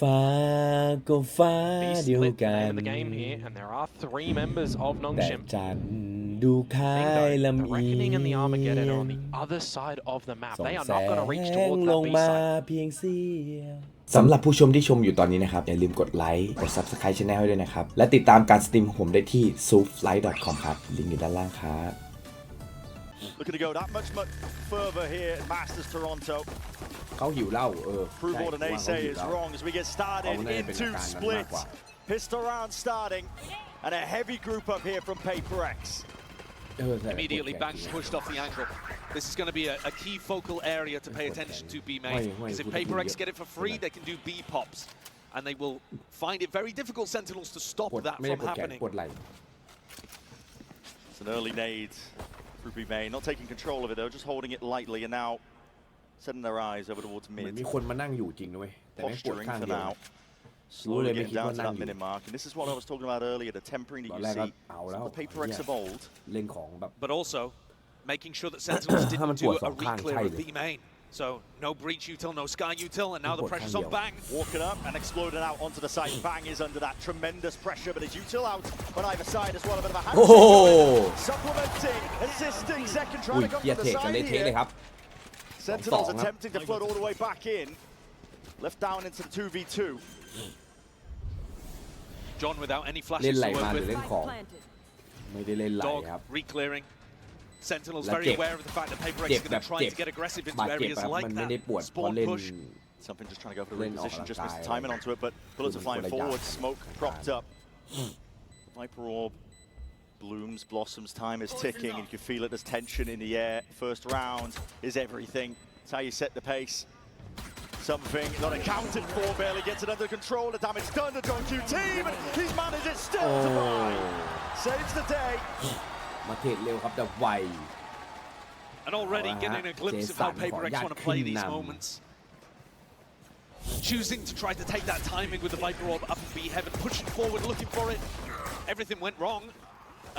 ฟ้าก็ฟ้าเดียวกัน the game here, and there are 3 members of แต่ Nongshim. จันดูคล้ายลำ The เอีย Reckoning and the Armageddon are ง on the other side of the map. ส่อง They are แส not going to reach ง towards ล that ง B มา side. เพียงเสี้ยวสำหรับผู้ชมที่ชมอยู่ตอนนี้นะครับอย่าลืมกดไลค์กด Subscribe Channel ให้ด้วยนะครับและติดตามการสตรีมของผมได้ที่ sooflight.com ครับลิงก์อยู่ด้านล่างครับ Looking to go that much further here at Masters Toronto. เขาหิวเหล้า Prove what an ace is wrong as we get started in two splits. Pistol round starting and a heavy group up here from PRX. Immediately Banks pushed off the angle. This is going to be a key focal area to pay attention to B main. Because if PRX get it for free, they can do B pops. And they will find it very difficult, Sentinels, to stop that from happening. It's an early nade through B main, not taking control of it though, just holding it lightly and now setting their eyes over towards mid. มีคนมานั่งอยู่จริงด้วยแต่ไม่ปวด Posturing ข้าง for เดียว now. Slowly getting down to that minute mark, and this is what I was talking about earlier, the tempering that you see from the PRX of old. เล่นของแบบ But also making sure that Sentinels didn't do a re-clear of B main. So no breach util, no sky util, and now the pressure's on Bang. Walking up and exploding out onto the site. Bang is under that tremendous pressure, but his util out on either side as well. A bit of a hand supplementing, assisting, second trying to go to the side here. Sentinels attempting to float all the way back in. Left down into the 2v2. John without any เล่น flashes ไหล to มา work หรือ with. เล่นของไม่ได้เล่นไหล Dog ครับ re-clearing. Sentinels Là very chẹp. aware of the fact that PRX is going to try to get aggressive into บาดเจ็บ areas ครับ like มันไม่ได้ that. ปวดเพราะ Spawn เล่น push. Something just trying to go for the Lên reposition, ọt just là missed the tài timing onto it, but bullets are flying Lên forward, dài. smoke propped up. Viper Orb blooms, blossoms, time is ticking, and you can feel it, there's tension in the air. First round is everything. It's how you set the pace. Something not accounted for, barely gets it under control. The damage done to John Q team, and he's managed it still to buy. Saves the day. มาเทรดเร็วครับแต่ไว And already getting a glimpse of how PRX want to play these moments. Choosing to try to take that timing with the Viper Orb up in B heaven, pushing forward, looking for it. Everything went wrong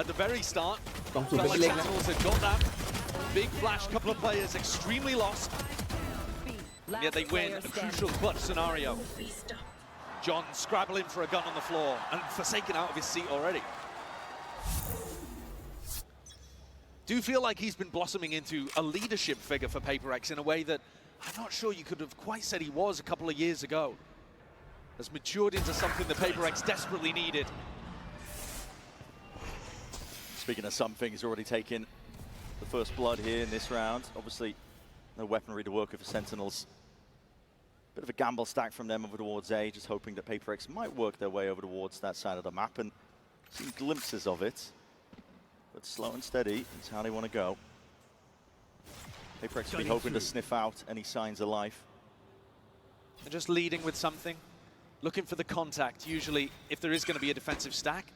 at the very start. ต้องสูด Felt ไป like เล็กนะ Sentinels had got that. Big flash, couple of players extremely lost. And yet they win a crucial clutch scenario. John scrabbling for a gun on the floor and Forsaken out of his seat already. Do feel like he's been blossoming into a leadership figure for PRX in a way that I'm not sure you could have quite said he was a couple of years ago. Has matured into something that PRX desperately needed. Speaking of something, he's already taken the first blood here in this round. Obviously, no weaponry to work with for Sentinels. Bit of a gamble stack from them over towards A, just hoping that PRX might work their way over towards that side of the map, and seen glimpses of it. But slow and steady is how they want to go. PRX will be hoping to sniff out any signs of life. And just leading with something, looking for the contact. Usually, if there is going to be a defensive stack,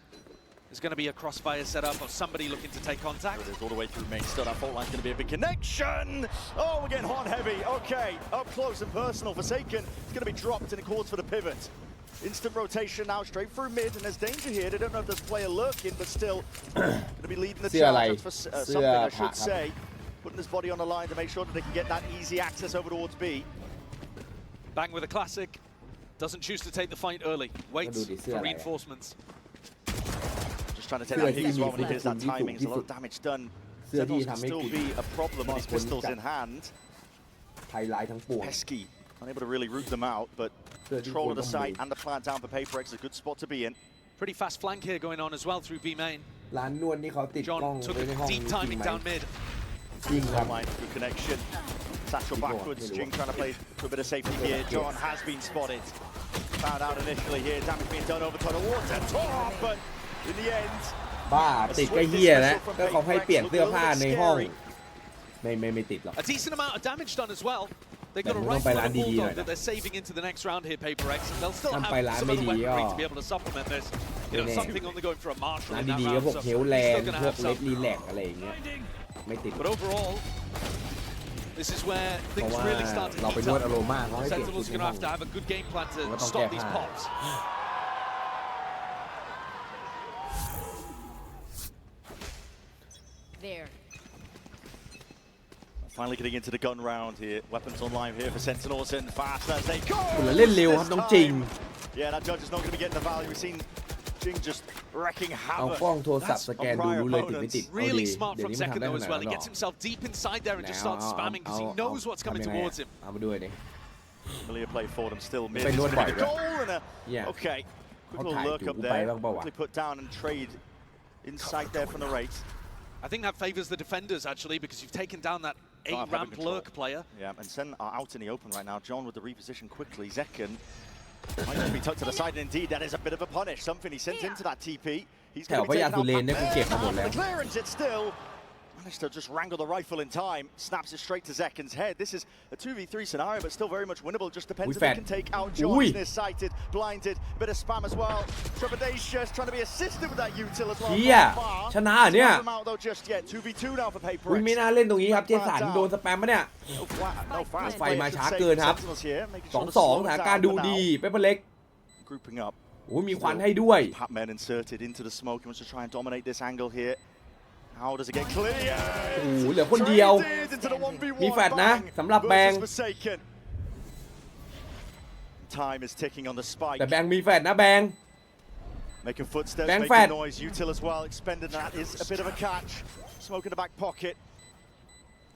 there's going to be a crossfire set up or somebody looking to take contact. It is all the way through main. Still, that fault line's going to be a big connection. Oh, we're getting hot and heavy. Okay, up close and personal. Forsaken, it's going to be dropped and it calls for the pivot. Instant rotation now straight through mid, and there's danger here. They don't know if there's a player lurking, but still going to be leading the charge for something, I should say. Putting his body on the line to make sure that they can get that easy access over towards B. Bang with a classic. Doesn't choose to take the fight early. Waits for reinforcements. Just trying to take that hit as well when he hits that timing. There's a lot of damage done. Sentinels can still be a problem with his pistols in hand. ไฮไลท์ทั้งปวง Pesky, unable to really root them out, but control of the site and the plant down for PRX is a good spot to be in. Pretty fast flank here going on as well through B main. ร้านนวดนี่เขาติดกล้อง John took ไว้ในห้อง a นี้ deep จริง timing ไหม down mid. จริงครับ Line, good connection. Satchel backwards, Jing trying to play for a bit of safety here. John has been spotted. Found out initially here, damage being done over total water. Top, but in the end, บ้าติดก็เฮียนะก็เขาให้เปลี่ยนเสื้อผ้าในห้องไม่ติดหรอก A decent amount of damage done as well. They got a Mình rifle không phải and a là đi bulldog rồi. that they're saving into the next round here, PRX, and they'll still Không have phải là some đi other weaponry rồi. to be able to supplement this. You know, Nè. something only going for a marshal ร้าน in that ดีๆก็ round, พวก so เฮล he's แลน still ด์ going to พวก have เลด some. รีแลกอะไรอย่างเงี้ยไม่ติด But overall, this is where เพ things ราะว่า really start to เราไป heat นวด up. อโรมาเขาให้เปลี่ยนชุด Sentinels ใน going ห้ to อง have to have a good game plan to Nóต้อง stop แก้ these ผ้า pops. There. Finally getting into the gun round here. Weapons online here for Sentinels and fast as they go. เล่นเร็วครับน้องจริง Yeah, that judge is not going to be getting the value. We've seen Jing just wrecking เอา havoc. กล้องโทรศัพท์สแกนดูรู้เลยติดไม่ติด Really smart เดี๋ยว from นี้มันทำ second ได้ though ข as นาด well. นั้น He หรอ gets himself deep inside there and just starts spamming because he knows what's coming towards him. เอามาด้วยดิ Familiar play for them still mid. Phải It's luôn gonna be bảy the rồi. goal and a Yeah. okay. Quick Họ little thải lurk chủ up bay there. băng bao à? Quickly put down and trade inside there from the rates. I think that favors the defenders actually because you've taken down that Can't have A-ramp control. lurk player. Yeah, and Sen are out in the open right now. John with the reposition quickly. Zekken might just be tucked to the side, and indeed that is a bit of a punish. Something he sent into that TP. He's แถว going to พ be ยา taken สุ out เรน back เนี่ยกูเก็บมาหมด there. แล้ว The clearance, it's still managed to just wrangle the rifle in time. Snaps it straight to Zekken's head. This is a 2v3 scenario, but still very much winnable. Just depends if he can take out John. Ui. He's near-sighted, blinded, bit of spam as well. Trepidatious trying to be assisted with that util as well. เฮีย from far. ชนะเหรอเนี่ย Snap him out though just yet. 2v2 now for Paper อุ้ย X. ไม่น่าเล่นตรงนี้ครับเจสันโดนสแปมปะเนี่ย No fast ไฟ play, มา I should ช้า say, เกินครับ Sentinels here, making 2-2 sure to slow สถาน it การณ์ down ดู for ดี now. เปเปอร์เล็ก Grouping up. โอ้ยมีควันให้ด้วย Patman inserted into the smoke. He wants to try and dominate this angle here. How does it get clear? โอ้โหเหลือคนเดียว Traded into the 1v1 มีแฟลชนะ bang สำหรับแบง versus Forsaken. Time is ticking on the spike. แต่แบงมีแฟดนะแบง Making footsteps, Bang making fat. noise. Util as well. Expended. That is a bit of a catch. Smoke in the back pocket.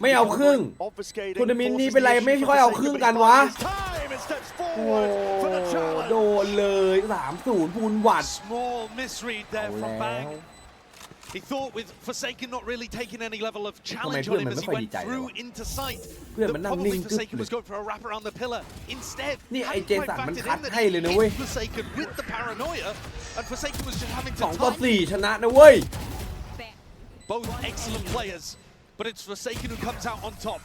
ไม่เอาครึ่ง Obfuscating. ทัวร์นาเมนต์นี้ forces เป็นไร the issue ไม่ for ค่อยเอาค Forsaken, รึ่ง but กัน he วะ buys his time and steps โอ้ forward for the โด challenge. นเลย 3-0 พูนหวัด Small misread เอา there แล้ from ว Bang. He thought with Forsaken not really taking any level of ทำไม challenge เพื่อ on น him มัน as ไม่ he ค่อยดี went ใจเล through ยวะ into sight. เพื่อน That มันนั่ง probably นิ่งกึ๊บ Forsaken เล was ย going for a wrap around the pillar. Instead, นี่ไอ้ hadn't เจ quite สันมัน factored คัด in that ให้ he เลยนะเว้ย hit Forsaken with the paranoia, and Forsaken was just having to 2-4 time. ชนะนะเว้ย Both excellent players, but it's Forsaken who comes out on top.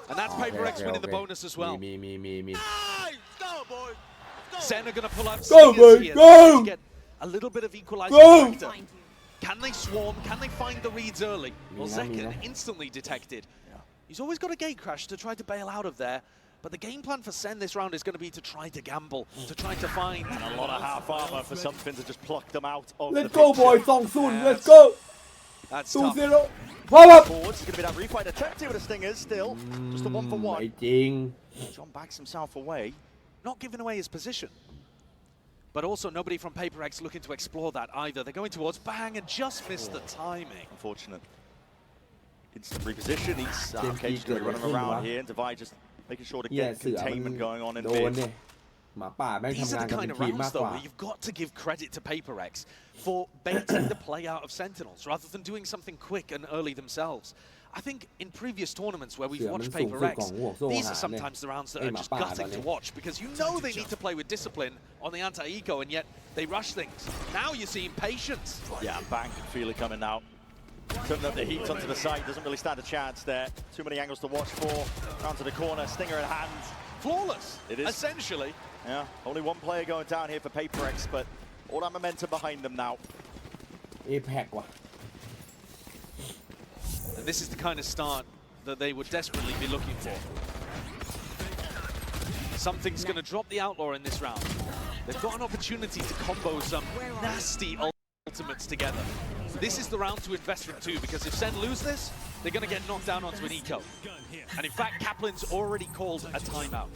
And that's Paper X winning the bonus as well. มี Sen are going to pull out Go, Stingers boy, here. go! To get a little bit of equalizing Go! factor. Can they swarm? Can they find the reads early? Well, Mina, Zekken Mina. instantly detected. He's always got a gate crash to try to bail out of there. But the game plan for Sen this round is going to be to try to gamble, to try to find. And a lot of half armor for something to just pluck them out of Let's the go picture. boy 2-0 Let's go That's tough. 2-0 พร้อมครับ Forwards, it's going to be that refight attempted with the Stingers still. Just a 1-for-1. ไม่จริง John backs himself away. Not giving away his position. But also nobody from Paper X looking to explore that either. They're going towards Bang and just missed the timing. Unfortunate. Instant reposition. He's James Cage Keegan, running yeah. around here. And Divide just making sure to เหี้ย get เสือมัน containment going on in โดน mid. เนี่ยหมาป่าแม่ง These ทำ are งาน the กัน kind เป็น of ทีม rounds มากก though ว่า where you've got to give credit to Paper X for baiting the play out of Sentinels rather than doing something quick and early themselves. I think in previous tournaments where we've เสือมัน watched สูง Paper สุด X, ของห่วงโซ่ these หา are เนี่ย sometimes the rounds that ไอ้ are หมา just ป่าตอน gutting นี้ to watch because you know they need to play with discipline on the anti-eco and yet they rush things. Now you're seeing patience. Yeah, Bang can feel it coming out. Turning up the heat onto the side. Doesn't really stand a chance there. Too many angles to watch for. Down to the corner. Stinger in hand. Flawless, It is. essentially. Yeah, only one player going down here for Paper X, but all that momentum behind them now. เอแพกว่ะ And this is the kind of start that they would desperately be looking for. Something's going to drop the Outlaw in this round. They've got an opportunity to combo some nasty ultimates together. This is the round to invest in too, because if Sen lose this, they're going to get knocked down onto an eco. And in fact, Kaplan's already called a timeout.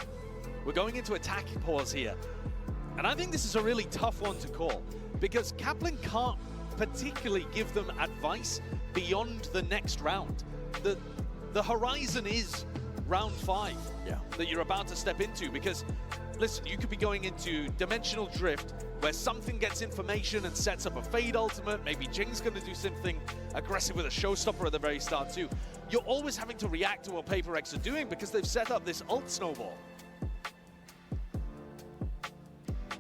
We're going into attack pause here. And I think this is a really tough one to call, because Kaplan can't particularly give them advice beyond the next round. The horizon is round 5 that you're about to step into, because listen, you could be going into dimensional drift where something gets information and sets up a fade ultimate. Maybe Jing's going to do something aggressive with a showstopper at the very start too. You're always having to react to what Paper X are doing because they've set up this ult snowball.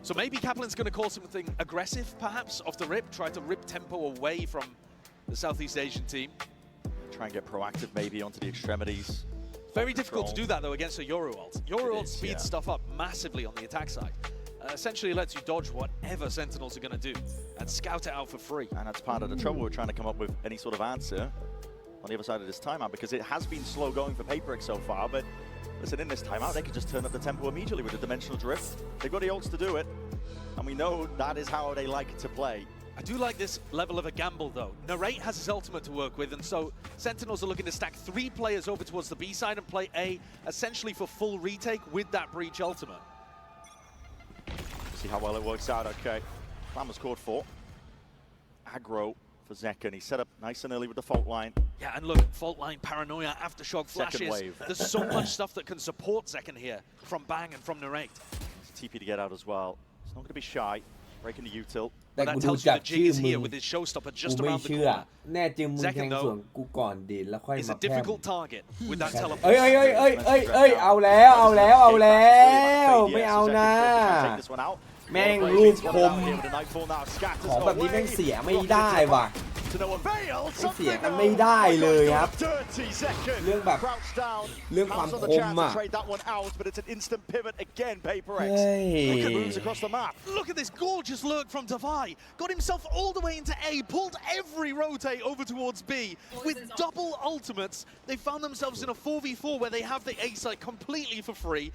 So maybe Kaplan's going to call something aggressive, perhaps, off the rip, try to rip tempo away from the Southeast Asian team. Try and get proactive maybe onto the extremities. Very difficult to do that, though, against a Yoru ult. Yoru ult is, speeds yeah. stuff up massively on the attack side. Essentially lets you dodge whatever Sentinels are going to do and scout it out for free. And that's part of the trouble. We're trying to come up with any sort of answer on the other side of this timeout, because it has been slow going for Paper X so far, but listen, in this timeout, they can just turn up the tempo immediately with the dimensional drift. They've got the ults to do it, and we know that is how they like to play. I do like this level of a gamble, though. Narrate has his ultimate to work with, and so Sentinels are looking to stack 3 players over towards the B side and play A, essentially for full retake with that breach ultimate. See how well it works out. Okay, plan was called for. Aggro for Zekken. He set up nice and early with the fault line. Yeah, and look, fault line, paranoia, aftershock flashes. Second wave. There's so much stuff that can support Zekken here from Bang and from Narrate. It's TP to get out as well. He's not going to be shy. Breaking the U-tilt. แต่กู That ดู tells you จาก the ชื่อ jig is มึง here with his showstopper กู just ไม่ around the เชื่อ corner. แน่จริงมึงแทงสวนกูก่อนดิแล้วค่อย It's มา a แพร่ม difficult target with that เอ้ย teleport. เอาแล้วไม่เอานะแม่งลูกคมของแบบนี้แม่งเสียไม่ได้ว่ะเสียกันไม่ได้เลยครับเรื่องแบบเรื่องความคมอ่ะ Look at this gorgeous lurk from Davai. Got himself all the way into A, pulled every rotate over towards B. With double ultimates, they found themselves in a 4v4 where they have the A site completely for free.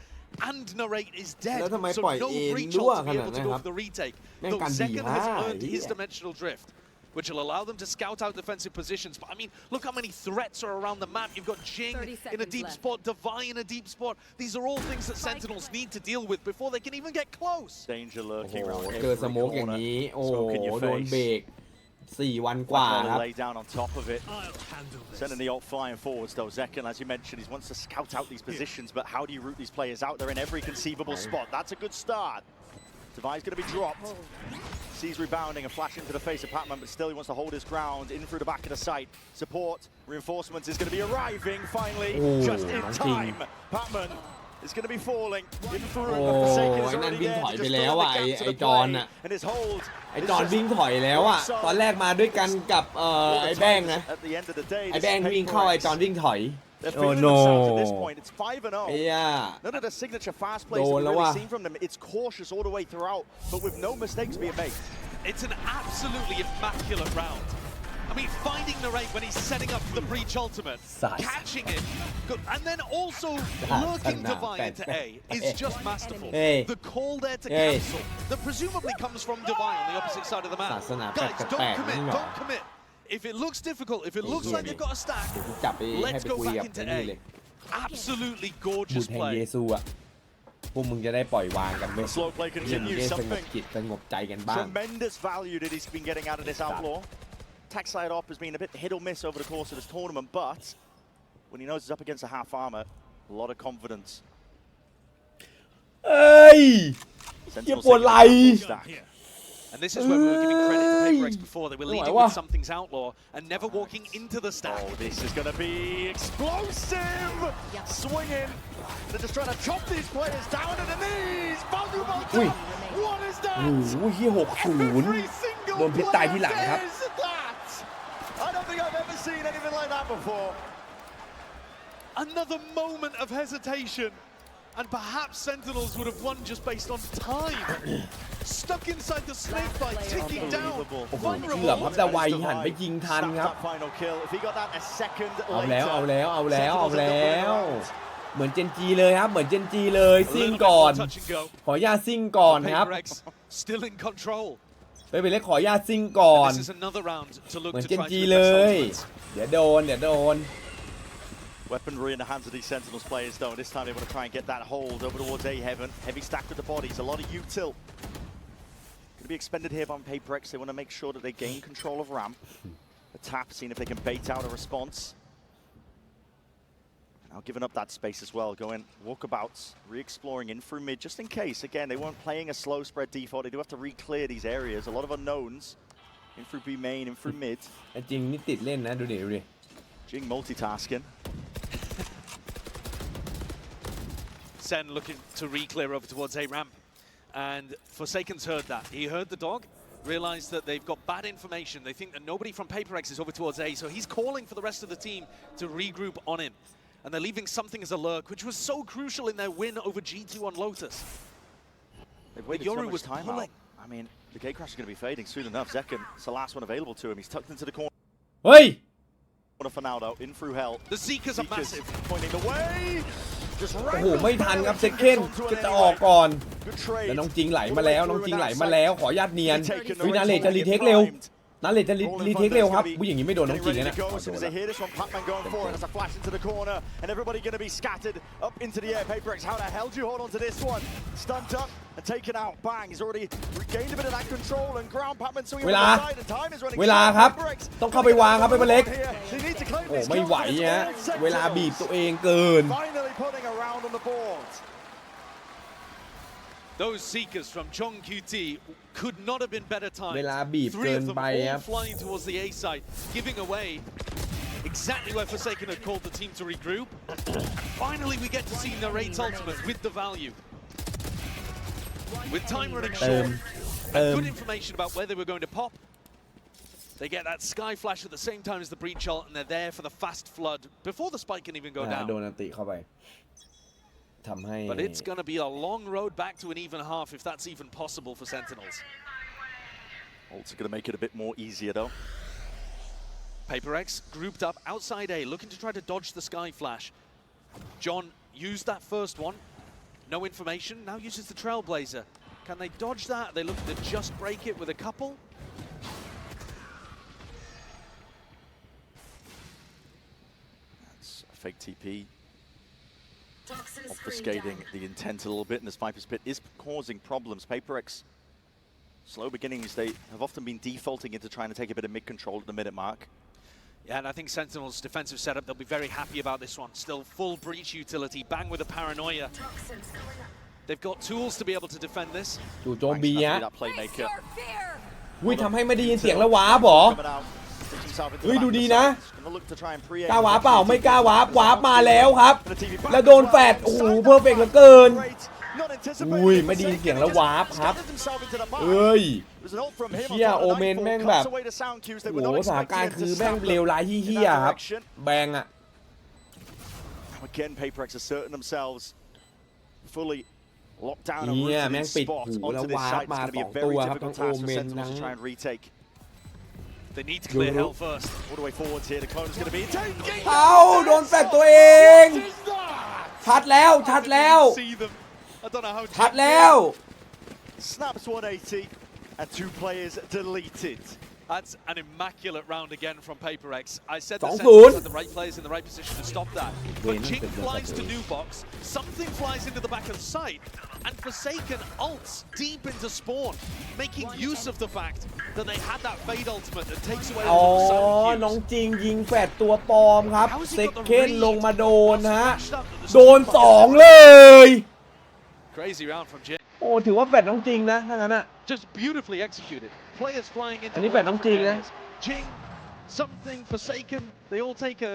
And Narrate is dead, so no breach ult to be able to go for the retake. Though Zekken has earned his dimensional drift, which will allow them to scout out defensive positions. But I mean, look how many threats are around the map. You've got Jing in a deep spot, Davai in a deep spot. These are all things that Sentinels need to deal with before they can even get close. Danger lurking around เจอสโมกอย่างนี้โอ้โหโดนเบรก4 วันกว่าครับ lay down on top of it. Sending the ult flying forwards though. Zekken, as you mentioned, he wants to scout out these positions, but how do you root these players out? They're in every conceivable spot. That's a good start. Davai's going to be dropped. Sees rebounding and flashing to the face of Patman, but still he wants to hold his ground in through the back of the site. Support, reinforcements is going to be arriving finally, just in time. Patman is going to be falling in through. Forsaken is already there to just fill the gap to the play. And his hold. ไอ้จอนวิ่งถอยแล้วอ่ะตอนแรกมาด้วยกันกับไอ้แบงนะไอ้แบงวิ่งเข้าไอ้จอนวิ่งถอยโอ้โนไอ้ย่า None of the signature fast plays that we've really seen from them. It's cautious all the way throughout, but with no mistakes being made. It's an absolutely immaculate round. I mean, finding Narrate when he's setting up the breach ultimate, catching it, and then also lurking Davai into A is just masterful. The call there to cancel that presumably comes from Davai on the opposite side of the map. Guys, don't commit. If it looks difficult, if it looks like they've got a stack, let's go back into A. Absolutely gorgeous play. พวกมึงจะได้ปล่อยวางกันไหม Slow play เรื่อง continues. ได้สงบ Something จิตสงบใจกันบ้าง tremendous value that he's been getting out of this outlaw. Attack side op has been a bit hit or miss over the course of this tournament, but when he knows he's up against a half armor, a lot of confidence. เอ้ยเจ็บปวดไหล่ And this is where we were giving credit to PRX before. They were leading with Something's Outlaw and never walking into the stack. Oh, this is going to be explosive! Swinging. They're just trying to chop these players down to the knees. What is that? โอ้โห60โดนพิษตายที่หลังครับ I don't think I've ever seen anything like that before. Another moment of hesitation. And perhaps Sentinels would have won just based on time. Stuck inside the snake bite, ticking down. โอ้โหเกือบครับแต่ไวหันไปยิงทันครับเอาแล้วเหมือนเจนจีเลยครับเหมือนเจนจีเลยซิ่งก่อนขออนุญาตซิ่งก่อนครับ Still in control. ไปเล็กขออนุญาตซิ่งก่อน This is another round to look เหมือน to เจน try จี to เลย impress เดี๋ยวโดน Weaponry in the hands of these Sentinels players though. This time they want to try and get that hold over towards A heaven. Heavy stack with the bodies, a lot of U-tilt. Going to be expended here by PRX. They want to make sure that they gain control of ramp. The tap, seeing if they can bait out a response. Now giving up that space as well, going walkabouts, re-exploring in through mid, just in case. Again, they weren't playing a slow spread default. They do have to re-clear these areas. A lot of unknowns. In through B main, in through mid. จริงนี่ติดเล่นนะดูดิ Jing multitasking. Sen looking to re-clear over towards A ramp. And Forsaken's heard that. He heard the dog, realized that they've got bad information. They think that nobody from PRX is over towards A, so he's calling for the rest of the team to regroup on him. And they're leaving Something as a lurk, which was so crucial in their win over G2 on Lotus. They've waited so much time out. I mean, the gate crash is going to be fading soon enough. Zekken, it's the last one available to him. He's tucked into the corner. เฮ้ย For now though, in through hell. The Zekas are massive. Pointing the way. โอ้โหไม่ทันครับเซคเคนจะออกก่อน Good trade. แล้วน้องจริงไหลมาแล้วน้องจริงไหลมาแล้วขอญาตเนียนวินาเลจะรีเทคเร็วนาเลจะรีเทคเร็วครับผู้อย่างนี้ไม่โดนน้องจริงนะ As soon as they hear this one, Pac-Man going for it as a flash into the corner, and everybody going to be scattered up into the air. PRX, how the hell do you hold on to this one? Stunned up and taken out. Bang! He's already regained a bit of that control and ground Pac-Man swinging on the side, and time is running. เวลาครับต้องเข้าไปวางครับไปเล็ก They need to claim โอ้ this. ไม่ไหวฮะเวลาบีบตัวเองเกิน Finally putting a round on the board. Those seekers from Chong QT could not have been better timed. เวลาบีบ Three เกิ of น them ไปครั all บ flying towards the A side, giving away exactly where Forsaken had called the team to regroup. Finally, we get to see Narrate's ultimate with the value. With time running short, and good information about where they were going to pop. They get that sky flash at the same time as the breach ult, and they're there for the fast flood before the spike can even go โด down. นอันติเข้าไปทำให้ But it's going to be a long road back to an even half, if that's even possible for Sentinels. Ult's going to make it a bit more easier though. PRX grouped up outside A, looking to try to dodge the sky flash. John used that first one. No information. Now uses the Trailblazer. Can they dodge that? They look to just break it with a couple. That's a fake TP. Obfuscating the intent a little bit, and this Viper's Pit is causing problems. PRX, slow beginnings, they have often been defaulting into trying to take a bit of mid-control at the minute mark. Yeah, and I think Sentinels' defensive setup, they'll be very happy about this one. Still full breach utility, bang with a paranoia. They've got tools to be able to defend this. จู่โจมบีฮะ That playmaker. อุ้ยทำให้ไม่ได้ยินเสียงแล้ววาร์ปเหรอ Coming out, sticks himself into the เฮ้ย back ดู of the ดี side. นะ Gonna look to try and pre-aim. กล้าวาร์ปเปล่าไม่กล้าวาร์ปวาร์ปมาแล้วครับแล้วโดนแฟดโอ้โหเพอร์เฟกต์เหลือเกิน อุ้ยไม่ได้ยินเสียงแล้ววาร์ปครับเอ้ยเชี่ยโอเมนแม่งแบบโอ้โหสถานการณ์คือแม่งเลวร้ายเหี้ยๆครับแบงอะ Again, PRX asserting themselves fully locked down เนี่ย and แม่ง rooted ปิ in ด spot หูแล้ว onto this วาร์ป site. It's มา going to be ส a องตัว very ครับทั้ง difficult โอ task เม for น Sentinels ทั้ง to try and retake. They need to clear hell first. All the way forwards here. The clone is going to be taking. เอ้าโดนแฟดตัวเองชัดแล้วชัดแล้ว See them. I don't know how ชัดแล้ว Snaps 180 and 2 players deleted. That's an immaculate round again from PRX. I said the 2-0 Sentinels had the right players in the right position to stop that. But Jing flies to new box, something flies into the back of the site, and Forsaken ults deep into spawn, making use of the fact that they had that fade ultimate that takes away อ๋อ all the sound น้อง cues. จริงยิงแฟดตัวปลอมครับ How has he เซ got the เคนลง read? มาโดนฮะ Flashed up that the โดน Sentinels สองเลย Crazy round from Jing. โอ้ถือว่าแฟดน้องจริงนะถ้างั้นอะ Just beautifully executed. Players flying into อันนี้แฟดน้องจริงนะ Jing, something Forsaken. They all take a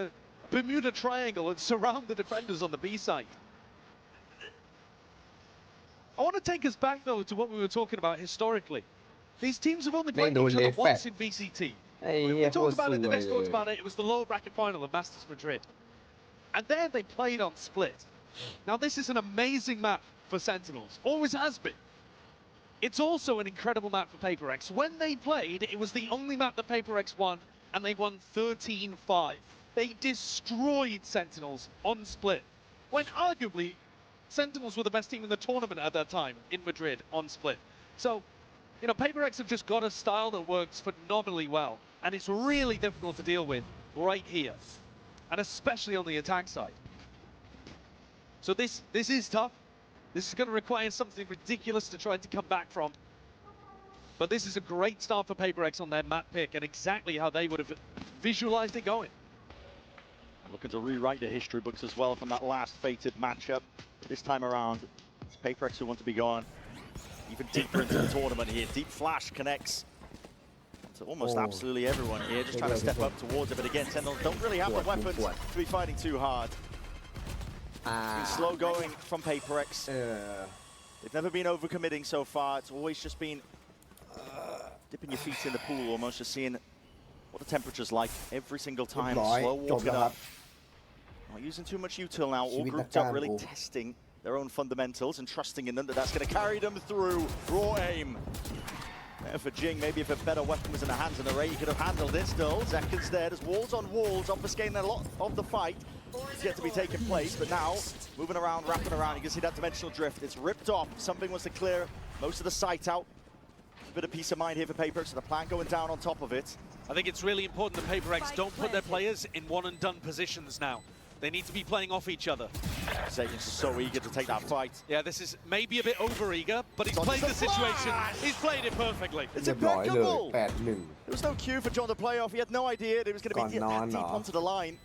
Bermuda Triangle and surround the defenders on the B side. I want to take us back though to what we were talking about historically. These teams have only played each other once in VCT. ไอ้ We เหี้ยโคต talked รส about ว it, the ย next talked about it, it was the lower bracket final of Masters Madrid. And there they played on split. Now this is an amazing map for Sentinels, always has been. It's also an incredible map for PRX. When they played, it was the only map that PRX won, and they won 13-5. They destroyed Sentinels on split, when arguably Sentinels were the best team in the tournament at that time in Madrid on split. So, you know, PRX have just got a style that works phenomenally well, and it's really difficult to deal with right here, and especially on the attack side. So this is tough. This is going to require something ridiculous to try to come back from. But this is a great start for PRX on their map pick and exactly how they would have visualized it going. Looking to rewrite the history books as well from that last fated matchup. This time around, it's PRX who want to be gone even deeper into the tournament here. Deep Flash connects to almost absolutely everyone here, just trying to step up towards it. But again, Sentinels don't really have the weapons to be fighting too hard. It's been slow going from PRX. They've never been overcommitting so far. It's always just been dipping your feet in the pool, almost just seeing what the temperature's like every single time. Slow walking up. Not using too much util now. All grouped up, really testing their own fundamentals and trusting in them that that's going to carry them through. Raw aim. There for Jing, maybe if a better weapon was in the hands of the Ray, he could have handled it still. Zekin's there. There's walls on walls, obfuscating a lot of the fight. is yet to be taking place, but now moving around, wrapping around, you can see that dimensional drift. It's ripped off. Something wants to clear most of the sight out. Bit of peace of mind here for PRX, so the plant going down on top of it. I think it's really important that PRX don't put their players in one and done positions now. They need to be playing off each other. Sagan's so eger to take that fight. Yeah, this is maybe a bit over eager, but he's played the situation. He's played it perfectly. It's เรียบร้อยเลย impeccable. 8-1 There was no cue for John to play off. He had no idea that it was going to be that deep onto the line.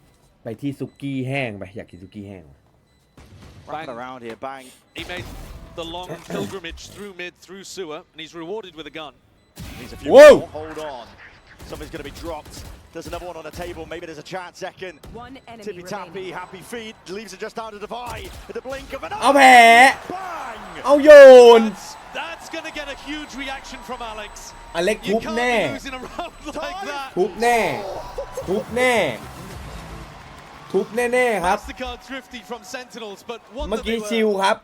ไปที่ซุกี้แห้งไปอยากกินซุกี้แห้ง Wrapping around here, bang. He made the long pilgrimage through mid, through sewer, and he's rewarded with a gun. Needs a few Whoa! more. Hold on. Something's going to be dropped. There's another one on the table. Maybe there's a chance. Second. Tippy tappy, happy feet. Leaves it just down to Defy. At the blink of an eye. เอาแพ้ Bang! เอาโยน That's going to get a huge reaction from Alex. อเล็ก You ทุบ can't แน่ be losing a round like that. ทุบแน่ทุบแน่ทุบแน่ๆครับ Mastercard thrifty from Sentinels, but one เมื่อ that กี้ they ชิล were ครับ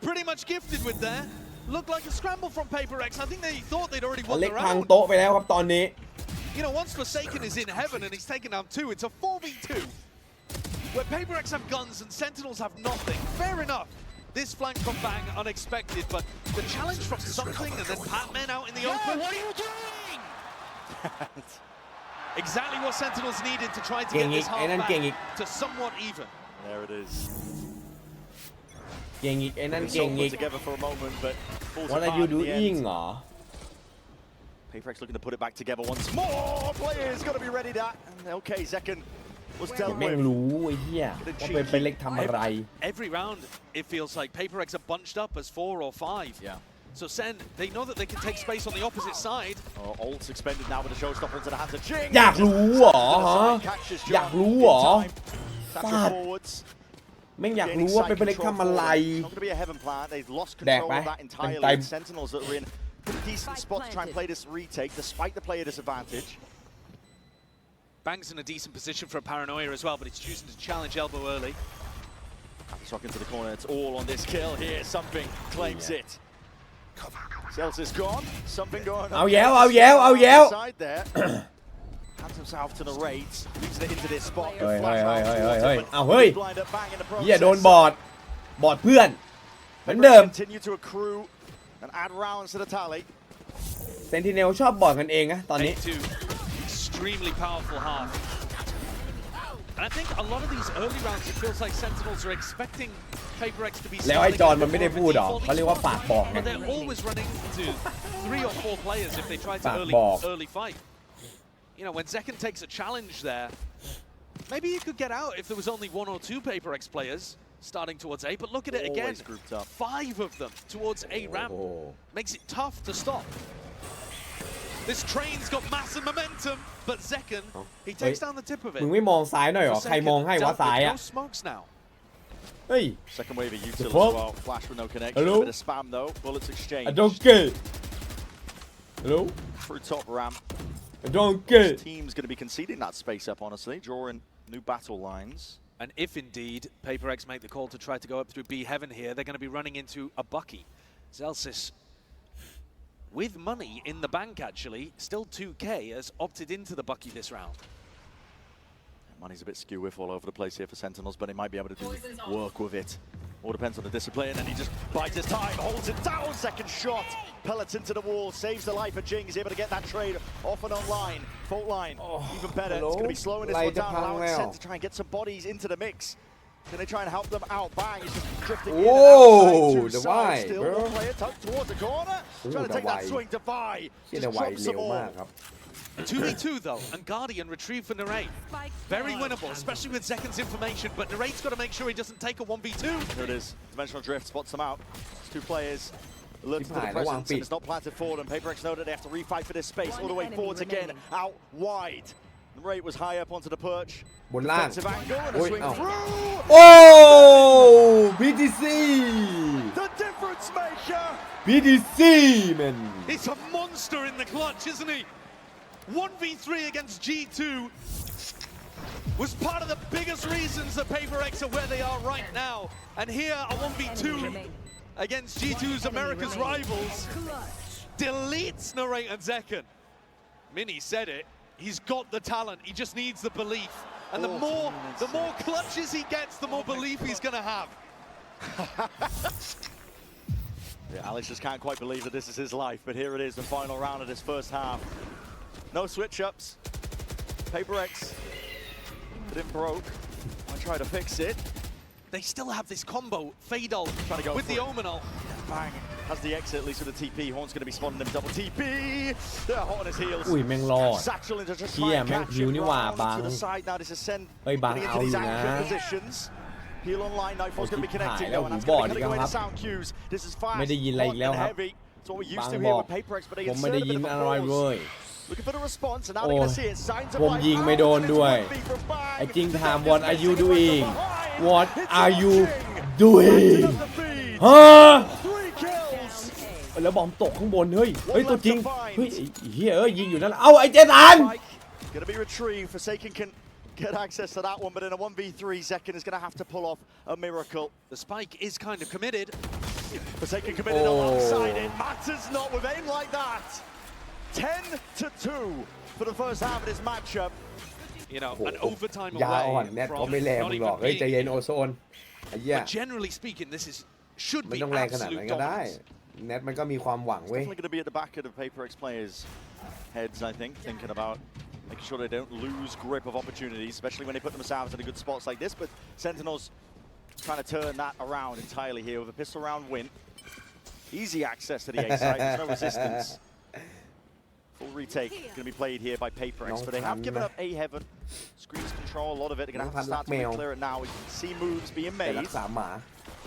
pretty much gifted with there. Looked like a scramble from PRX. I think they thought they'd already อ won เล็ the กพัง round. โต๊ะไปแล้วครับตอนนี้ You know, once Forsaken is in heaven and he's taken down 2, it's a 4v2. Where PRX have guns and Sentinels have nothing. Fair enough. This flank from Bang, unexpected, but the challenge from something and then Pac-Man out in the open. What are you doing? Exactly what Sentinels needed to try to get this half back to somewhat even. There it is. เก่งอีกไอ้นั่น It's เก่ง all อี put ก together for a moment, but falls What are apart you in the doing end. เหรอ PRX looking to put it back together once more. Players got to be ready that. Okay, Second was dealt แม่ง with. รู้ไอ้เหี้ยว่าเป็นเล็กทำอะไร Every round, it feels like PRX are bunched up as 4 or 5. Yeah. So Sen, they know that they can take space on the opposite side. Oh, ult's expended now with the showstopper into the hands of Jing. อยากรู้เหรอฮะ Catches อยาก John รู้เหรอ in time. Taps Fuck. it forwards. แม่งอยาก Gaining รู้ว่า side เป็นเล็ก control ทำอะไร forward. Not going to be a heaven plant. They've lost control of that entirely. Time. Sentinels that are in a decent spot to try and play this retake, despite the player disadvantage. Bang's in a decent position for a paranoia as well, but he's choosing to challenge elbow early. Shock into the corner. It's all on this kill here. Something claims it. Cells is gone. Something going on. เอาแย้วเอาแย้วเอาแย้ว Side there. Hands himself to the raids. Leaves it into this spot. Hey, Flash hey, round hey, towards hey, it, hey. but เอาเฮ้ย blind up Bang in the เหี้ย process. โดนบอดเพื่อนเหมือนเดิม Continue to accrue and add rounds to the tally. Sentinel ชอบบอดกันเองนะตอนนี้ Two extremely powerful half. And I think a lot of these early rounds, it feels like Sentinels are expecting PRX to be แล้วไอ้จอน starting มันไม่ได้ at พูดหรอ default เขาเรียกว่าปากบอกไง But they're always running into 3 or 4 players if they try to early fight. You know, when Zekken takes a challenge there, maybe you could get out if there was only 1 or 2 PRX players starting towards A, but look at it again. Always grouped up. 5 of them towards A ramp. Oh. Makes it tough to stop. This train's got massive momentum, but Zekken, he takes down the tip of it. มึงไม่มองซ้ายหน่อยเหรอ ใครมองให้วะซ้ายอะ No smokes now. เฮ้ย Second wave of util as fuck? well. Flash with no connection. Hello? A bit of spam though. Bullets exchanged. I don't get it. Hello? Through top ramp. I don't get This it. team's going to be conceding that space up, honestly. Drawing new battle lines. And if indeed PRX make the call to try to go up through B heaven here, they're going to be running into a Bucky. Zelsis, with money in the bank actually, still 2K, has opted into the Bucky this round. Money's a bit skew-whiff all over the place here for Sentinels, but they might be able to do work with it. All depends on the discipline, and he just bides his time, holds it down, second shot. Pellets into the wall, saves the life of Jing. He's able to get that trade off and online. Fault line, even better. hello? It's going to be slowing this one down, allowing Light Sen to try and get some bodies into the mix. Can they try and help them out? Bang, he's just drifting Whoa, in and outside, the sides. wide, Still bro. one player tucked towards the corner. Trying to the take that wide. swing, Defy. เหี้ย Just ไว drops เร็ them ว all. มากครับ 2v2 though, and Guardian retrieved for Narrate. Very winnable, especially with Zekken's information, but Narrate's got to make sure he doesn't take a 1v2. Here it is. Dimensional drift spots them out. It's 2 players. Alert to the Fine, presence, one and beat. it's not planted for them. PRX know that they have to refight for this space. All the way forwards again, out wide. The rate was high up onto the perch. บนล่าง Defensive angle and a โอ้ย swing เอ้า through. โอ้ BTC The difference maker. BTC man It's a monster in the clutch, isn't he? 1v3 against G2 was part of the biggest reasons that PRX are where they are right now. And here, a 1v2 against G2's America's rivals deletes Narrate and Zekken. Mini said it. He's got the talent. He just needs the belief. And the more clutches he gets, the more belief he's going to have. Yeah, Alex just can't quite believe that this is his life, but here it is, the final round of this first half. No switch-ups. PRX didn't broke. I try to fix it. They still have this combo, Fatal with the Omenal. Bang. Has the exit, at least with the TP. Horn's going to be spawning them double TP. They're hot on his heels. อุ้ยแม่งรอด Satchel into just เชี่ย try and แม่ง catch หิว him นี่หว่า round บัง to the side now. This is Sen เฮ้ยบัง getting เอา into อ these ยู่นะ anchor positions. Heal online, Nightfall's going to be โอ้ชิบหาย connecting แล้ว now, and that's หูบอด going to อี be ก cutting แล้ว away ครับ the sound cues. This is fast, ไม่ได้ยินอะไรอีกแล้วครับ heavy. It's what we're บั used ง to บ here อก with PRX, but they ผมไม่ได้ insert a ยิ bit น of อะไร a เล pause. ย Looking for the response, and now โอ้ they're going to see it. Signs of ผม life ยิงไม่โดน out, and ด้วย it's 1v from Bang. ไอ้จริง The ถาม Sentinels what are you taking away doing from behind. what It's are you working. doing Lighten up the feed. ฮะ 3 kills. แล้วบอมตกข้างบนเฮ้ยตัวจริงเฮ้ยไอ้เฮียยิงอยู่นั่นเอาไอ้เจสัน Going to be retrieved. Forsaken can get access to that one, but in a 1v3, Zekken is going to have to pull off a miracle. The spike is kind of committed. Forsaken committed alongside it. Matters not with aim like that. 10-2 for the first half of this matchup. You know, an overtime ยาอ่อน away แนทก็ from ไม่แรง not มึงหรอก even เฮ้ยใจ being เย็นโอโซนไอ้เหี้ย But generally speaking, this should ไม่ be ต้องแรงขนาดนั้น absolute ก็ได้ dominance. แนทมันก็มีความหวัง It's เว้ย definitely going to be at the back of the PRX players' heads, I think, thinking about making sure they don't lose grip of opportunities, especially when they put themselves in good spots like this. But Sentinels trying to turn that around entirely here with a pistol round win. Easy access to the A side, there's no resistance. Full retake going to be played here by PRX, but they have given up A heaven. Screens control a lot of it. They're going to have to start to clear it now. We can see moves being แต่ made. รักษาหมา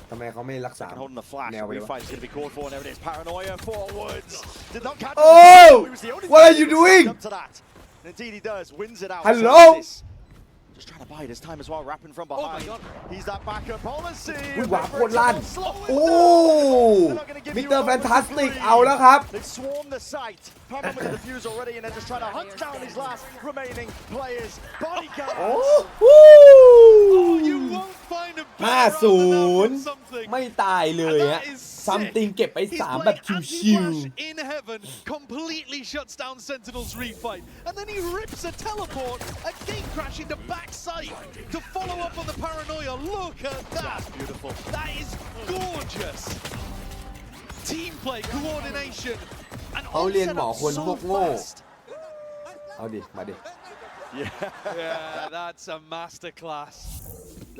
ทำไมเขาไม่รักษา Second holding the flash. แนวไปวะ Refight is going to be called for, and there it is. Paranoia forwards. Did not catch Oh! He was the only What are you person doing? up to that. And indeed he does. Wins it out. Hello? Just trying to buy this time as well, wrapping from Oh my behind. God. He's that backup policy. อุ้ยหวาโคตร They're ลั่น slow it โอ้ down. They're not gonna give มิ you สเตอร์ a แฟน moment ตา to สติก breathe. เอาแล้วครับ They've swarmed the site. Problem with the diffuse already, and they're just trying to hunt down these last remaining players. Bodyguards. โอ้โห You won't find a better round than that from something. ไม่ตายเลยฮะ And that is sick. ซัมติงเก็บไป He's 3 แบบ playing ชิว anti-flash in heaven, completely shuts down Sentinel's refight, and then he rips a teleport, a gate crash into backside to follow up on the paranoia. Look at that! Beautiful. That is gorgeous. Team play, coordination, and เขาเรียนหมอ onset คน up พวก so โง่ fast. เอาดิมาดิ Yeah, that's a masterclass.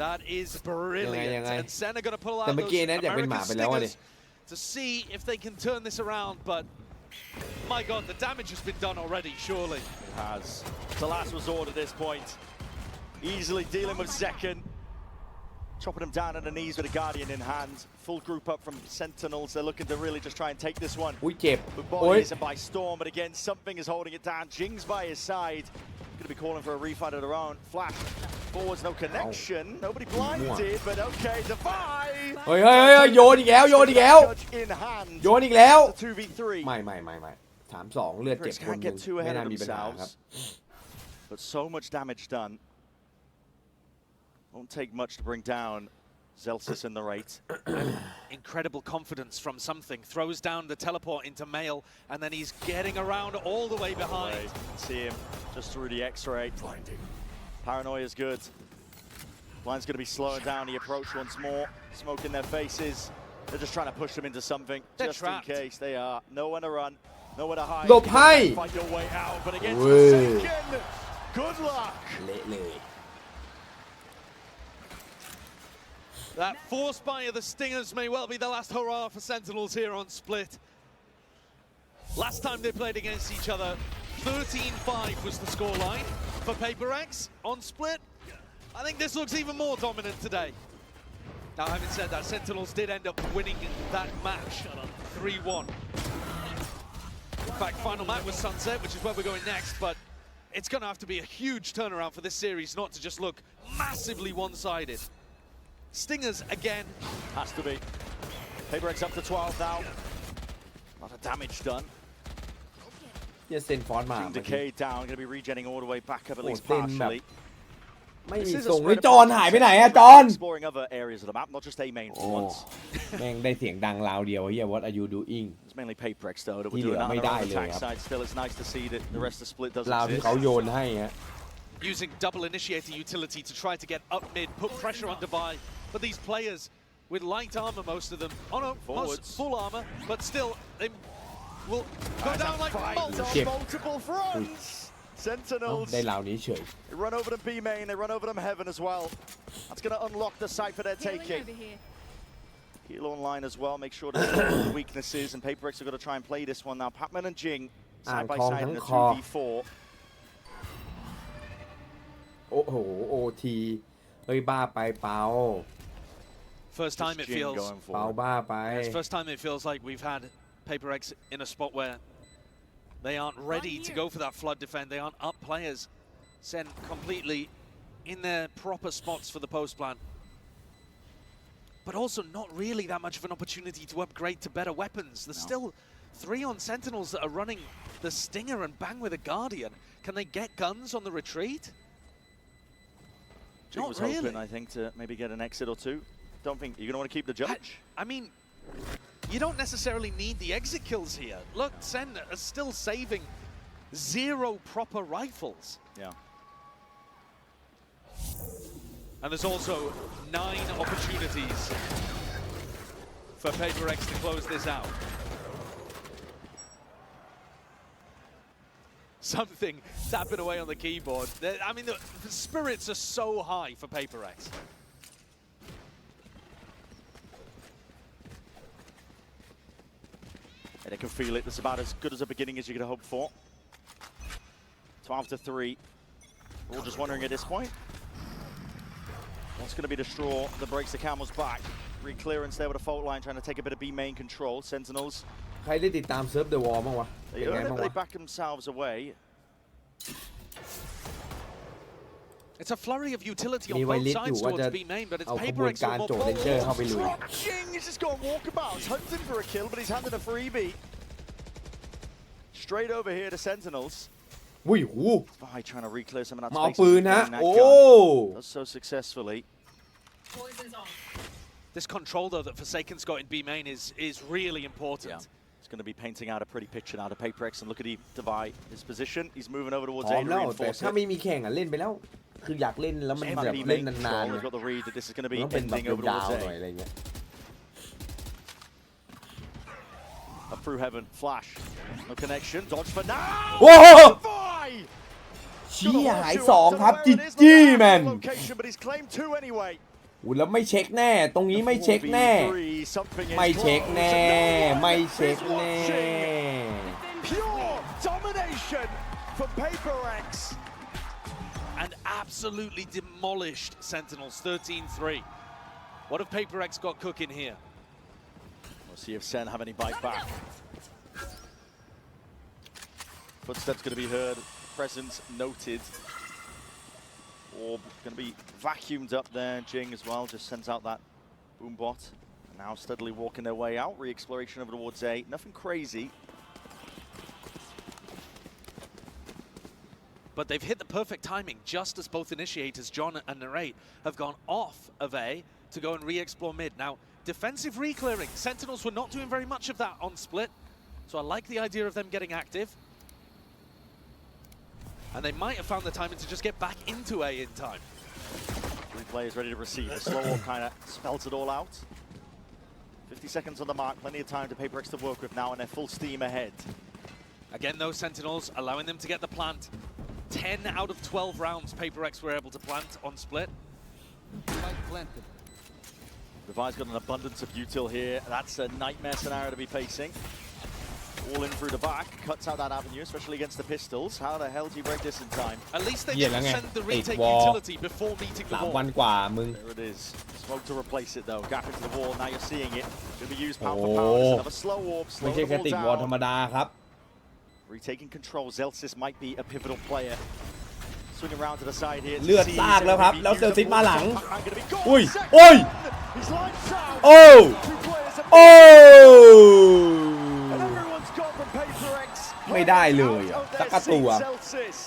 That is brilliant. ยังไง And Sen are going to pull out แต่เมื่อ those กี้นะอยากเป็นหมา American ไปแล้วอะดิ stingers to see if they can turn this around. But my God, the damage has been done already. Surely. Has. It's the last resort at this point. Easily dealing with Zekken. Chopping him down on the knees with a Guardian in hand. Full group up from Sentinels. They're looking to really just try and take this one. อุ้ยเจ็บ But โอ้ย bodies and by storm, but again, something is holding it down. Jing's by his side. Going to be calling for a refight of their own. Flash forwards, no connection. Nobody blinded, but okay, Defy. เฮ้ยโยนอีกแล้วโยนอีกแล้ว Judge in hand. โยนอีกแล้ว It's a 2v3. ไม่3-2 เลือดเจ็บ PRX คน can't หนึ่ง get too ไม่ ahead น่า of มีปัญหาครับ themselves. But so much damage done. Won't take much to bring down Zelsis and the rate. Incredible confidence from something. Throws down the teleport into Mail, and then he's getting around all the way behind. See him just through the X-ray. Paranoia is good. Blind's going to be slowing down the approach once more. Smoke in their faces. They're just trying to push them into something. They're just trapped. in case they are. Nowhere to run. Nowhere to hide. หลบให้ Fight your way out, but against เว้ย Forsaken, good luck. เละเลย That force buy of the Stingers may well be the last hurrah for Sentinels here on Split. Last time they played against each other, 13-5 was the scoreline for PRX on Split. I think this looks even more dominant today. Now, having said that, Sentinels did end up winning that match 3-1. In fact, final match was Sunset, which is where we're going next, but it's going to have to be a huge turnaround for this series not to just look massively one-sided. Stingers again. Has to be. PRX up to 12 now. A lot of damage done. เหี้ยเซนฟอนต์มา King Decay down. Going to be regenning all the way back up at least Oh, Sen partially. ไม่ This มี is a ส่ง spread เฮ้ย of จอนหายไปไหนอะจอน exploring other areas of the map, not just A main for โอ้ once. แม่งได้เสียงดังราวเดียวเฮีย what are you doing It's mainly PRX though that ที่ we're เหลื doing อ that ไม่ on ได้ our own เลย attack ครับ side. Still, it's nice to see that the rest of Split does ราวที่ exist. เขาโยนให้ฮะ using double initiator utility to try to get up mid, put pressure on Divide. But these players with light armor, most of them, oh no, most full armor, but still they will go down like multiple fronts. Sentinels. ได้เหล่านี้เฉย They run over them B main, they run over them heaven as well. That's going to unlock the site for their taking. Heal online as well, make sure to see the weaknesses, and PRX are going to try and play this one now. Patman and Jing side by side in a 2v4. โอ้โหโอทีเฮ้ยบ้าไปเปา First time it feels เปาบ้าไป first time it feels like we've had PRX in a spot where they aren't ready to go for that flood defend. They aren't up players. Sen completely in their proper spots for the post plan. But also not really that much of an opportunity to upgrade to better weapons. There's still 3 on Sentinels that are running the Stinger and bang with a Guardian. Can they get guns on the retreat? Not was really. Hoping, I think, to maybe get an exit or 2. Don't think you're going to want to keep the judge. I mean, you don't necessarily need the exit kills here. Look, Sen are still saving 0 proper rifles. Yeah. And there's also 9 opportunities for PRX to close this out. Something tapping away on the keyboard. I mean, the spirits are so high for PRX. And they can feel it. That's about as good as a beginning as you could hope for. 12-3. We're all just wondering at this point, what's going to be the straw that breaks the camel's back? Re-clearance there with a fault line, trying to take a bit of B main control. Sentinels. ใครได้ติดตามเซิร์ฟเดอะวอลบ้างวะ They earn it, but they back themselves away. It's a flurry of utility on both sides towards B main, but it's PRX with more balls. Jing is just going walkabouts, hunting for a kill, but he's handed a freebie. Straight over here to Sentinels. อุ้ยหู Spy trying to re-clear some of that มาเอา space. ปืนฮะโอ้ Does so successfully. This control though that Forsaken's got in B main is really important. Yeah. He's going to be painting out a pretty picture now to PRX, and look at Divide, his position. He's moving over towards พร้อ A ม to แล้วแต่ reinforce ถ้า it. ไม่มีแข่งอ่ะเล่นไปแล้วคืออยากเล่นแล้วมันแบบเล่นนานๆ He's got the read that this is going to มัน be ต้องเป็นแบบ ending over ยาว towards ๆหน่อย A. อะไรเงี้ย Up through heaven, flash, no connection, dodge for now. โอ้โห Divide! เชี่ยหาย2ครับจิจี้แมน Location, but he's claimed 2 anyway. อุ้ยแล้วไม่เช็คแน่ตรงนี้ไม่เช็คแน่ไม่เช็คแน่ไม่เช็คแน่ Pure domination for PRX. And absolutely demolished Sentinels 13-3. What have PRX got cooking here? We'll see if Sen have any bite back. Footsteps going to be heard, presence noted. Orb going to be vacuumed up there. Jing as well just sends out that boom bot. And now steadily walking their way out. Re-exploration over towards A. Nothing crazy. But they've hit the perfect timing just as both initiators, John and Narrate, have gone off of A to go and re-explore mid. Now, defensive re-clearing. Sentinels were not doing very much of that on split. So I like the idea of them getting active. And they might have found the timing to just get back into A in time. 3 players ready to receive. The slow walk kind of spells it all out. 50 seconds on the mark. Plenty of time to PRX to work with now, and they're full steam ahead. Again, those Sentinels allowing them to get the plant. 10 out of 12 rounds PRX were able to plant on split. Divide's got an abundance of util here. That's a nightmare scenario to be facing. All in through the back, cuts out that avenue, especially against the pistols. How the hell do you break this in time? At least they เหี้ยแล้ว didn't ไง send the ติด retake วอล utility before meeting the 3 wall. วันกว่ามึง There it is. Smoke to replace it though. Gap into the wall. Now you're seeing it. Going to be used pound for pound. Oh. It's another slow warp. ไม่ Slow ใช่ the แค่ wall ติดวอลธร down. รมดาครับ Retaking control. Zelsis might be a pivotal player. Swing around to the side here. เลือดซากแล้วครับแล้วเซลซิสมาหลัง Gonna be อุ้ย gone. โอ้ย He's lights out. โอ้ Two players have โอ้ and everyone's gone from PRX. ไม่ได้เลยอ่ะ Out of สัก their ตัว seat, Zelsis.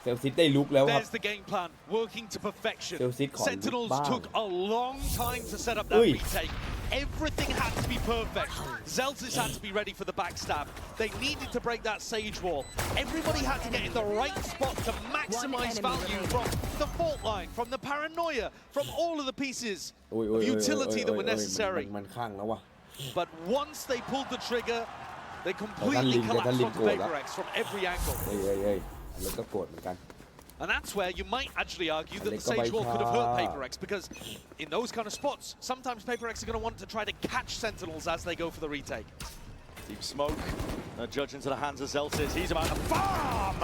เซลซิสได้ลุกแล้วครับ There's the game plan, working to perfection. Sentinels Sentinels took a long time to set up that Ui. retake. everything had to be perfect. Zelzis had to be ready for the backstab. They needed to break that sage wall. Everybody had to get in the right spot to maximize value from the fault line, from the paranoia, from all of the pieces of utility that were necessary. มันข้างแล้ววะ But once they pulled the trigger, they completely collapsed onto PaperX from every angle. เฮ้ยแล้วก็โกรธเหมือนกัน And that's where you might actually argue that the Sage Wall could have hurt PaperX, because in those kind of spots, sometimes PaperX are going to want to try to catch Sentinels as they go for the retake. Deep smoke, judge into the hands of Zelzis. He's about to farm!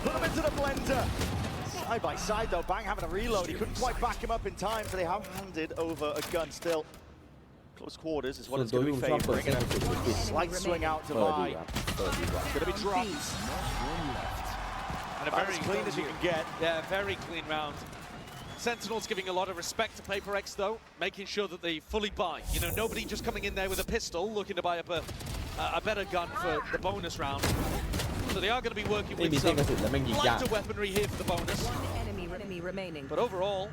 Put him into the blender. Side by side though, Bang having a reload. He couldn't quite back him up in time, so they have handed over a gun still. Close quarters is what it's going to be favoring. Slight swing out to Vi. It's going to be dropped. And a very as clean as you can get. Yeah, very clean round. Sentinels giving a lot of respect to PaperX though, making sure that they fully buy. You know, nobody just coming in there with a pistol looking to buy up a better gun for the bonus round. So they are going to be working with some lighter weaponry here for the bonus. Enemy remaining. But overall,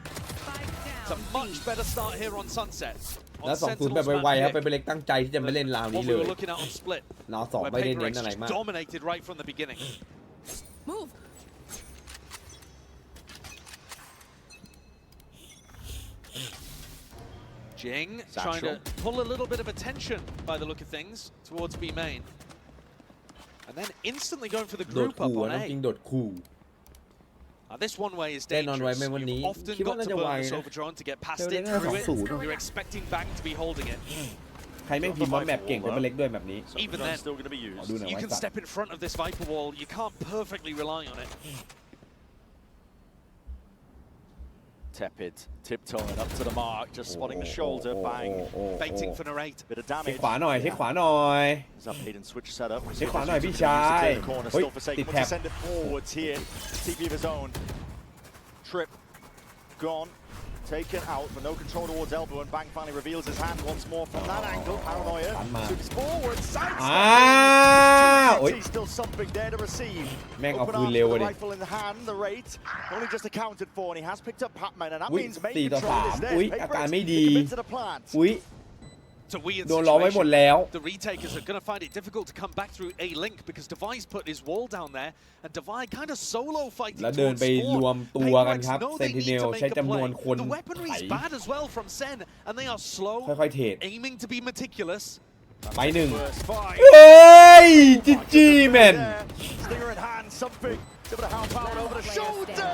it's a much better start here on Sunset. แล้ว2-0แบบไวๆครับไปเล็กตั้งใจที่จะไม่เล่นราวนี้เลย looking at on split. ราว2ไม่ได้เน้นอะไรมาก dominated right from the beginning. Move. Jing trying to pull a little bit of attention by the look of things towards B main. And then instantly going for the group up on A. โดดคู่ This one way is dangerous. You've often got to burn this over drone to get past it through it. You're expecting Bang to be holding it. ใครแม่งพิมพ์ว่าแมปเก่งแต่เป็นเล็กด้วยแบบนี้ Even then, you can step in front of this Viper wall. You can't perfectly rely on it. Tepid, tiptoeing up to the mark, just spotting the shoulder, Bang. Baiting for narrate. Bit of เช็ค damage. ขวาหน่อยเช็คขวาหน่อย Hidden switch setup. เช็คขวาหน่อยพี่ชาย Corner เฮ้ย still for Satan. ติด Wants แท็บ to send it forwards here. TP of his own. Trip gone. Taken out, but no control towards elbow, and Bang finally reveals his hand once more from that angle. Paranoia shoots forward, sidestep. Still something there to receive. Open arms with the rifle in the hand, the rate only just accounted for, and he has picked up Patman, and that means maybe control is there. Commit to the plant. อุ้ย It's a weird โดนล้อมไว้หมดแล้ว The retakers are going to find it difficult to come back through A link because Devi's put his wall down there, and Devi kind of solo fighting แล้วเดิน towards ไปรวม spawn. ตัวกันครับ PRX know เซน they ติเน need ล to ใช้ make a จำนวน play. คน The weaponry is bad as well from Sen, and they are slow, ค่อยๆเทรด aiming to be meticulous. ไปหนึ่ง First fight. เฮ้ยจีจีแมน Stinger in hand, something. Give it a half power over the shoulder,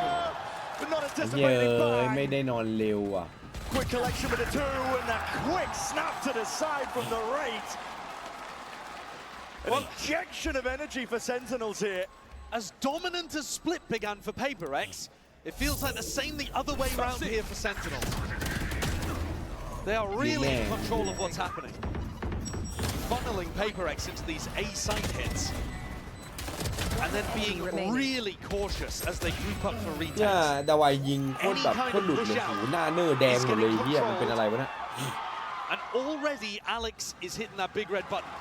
but not เย้ anticipated ไม่ by. ได้นอนเร็วอ่ะ Quick collection with the two, and a quick snap to the side from the rate. An injection of energy for Sentinels here. As dominant as split began for PaperX, it feels like the same the other way around here for Sentinels. They are really in control of what's happening. Funneling PaperX into these A site hits. And then being really cautious as they group up for เนี่ย retakes. ดาวายยิงโคตรแบบโคตรหลุดเลยหูหน้าเนอร์แดงหมดเลยเฮียมันเป็นอะไรวะเนี่ย And already Alex is hitting that big red button.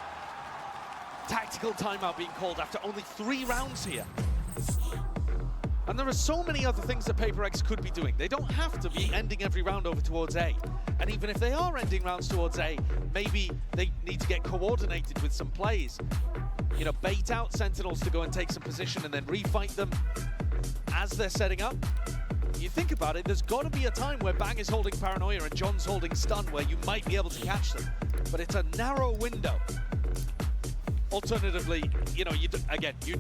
Tactical timeout being called after only 3 rounds here. And there are so many other things that PaperX could be doing. They don't have to be ending every round over towards A. And even if they are ending rounds towards A, maybe they need to get coordinated with some plays. You know, bait out Sentinels to go and take some position and then refight them as they're setting up. You think about it, there's got to be a time where Bang is holding Paranoia and John's holding Stun where you might be able to catch them. But it's a narrow window. Alternatively, you know, you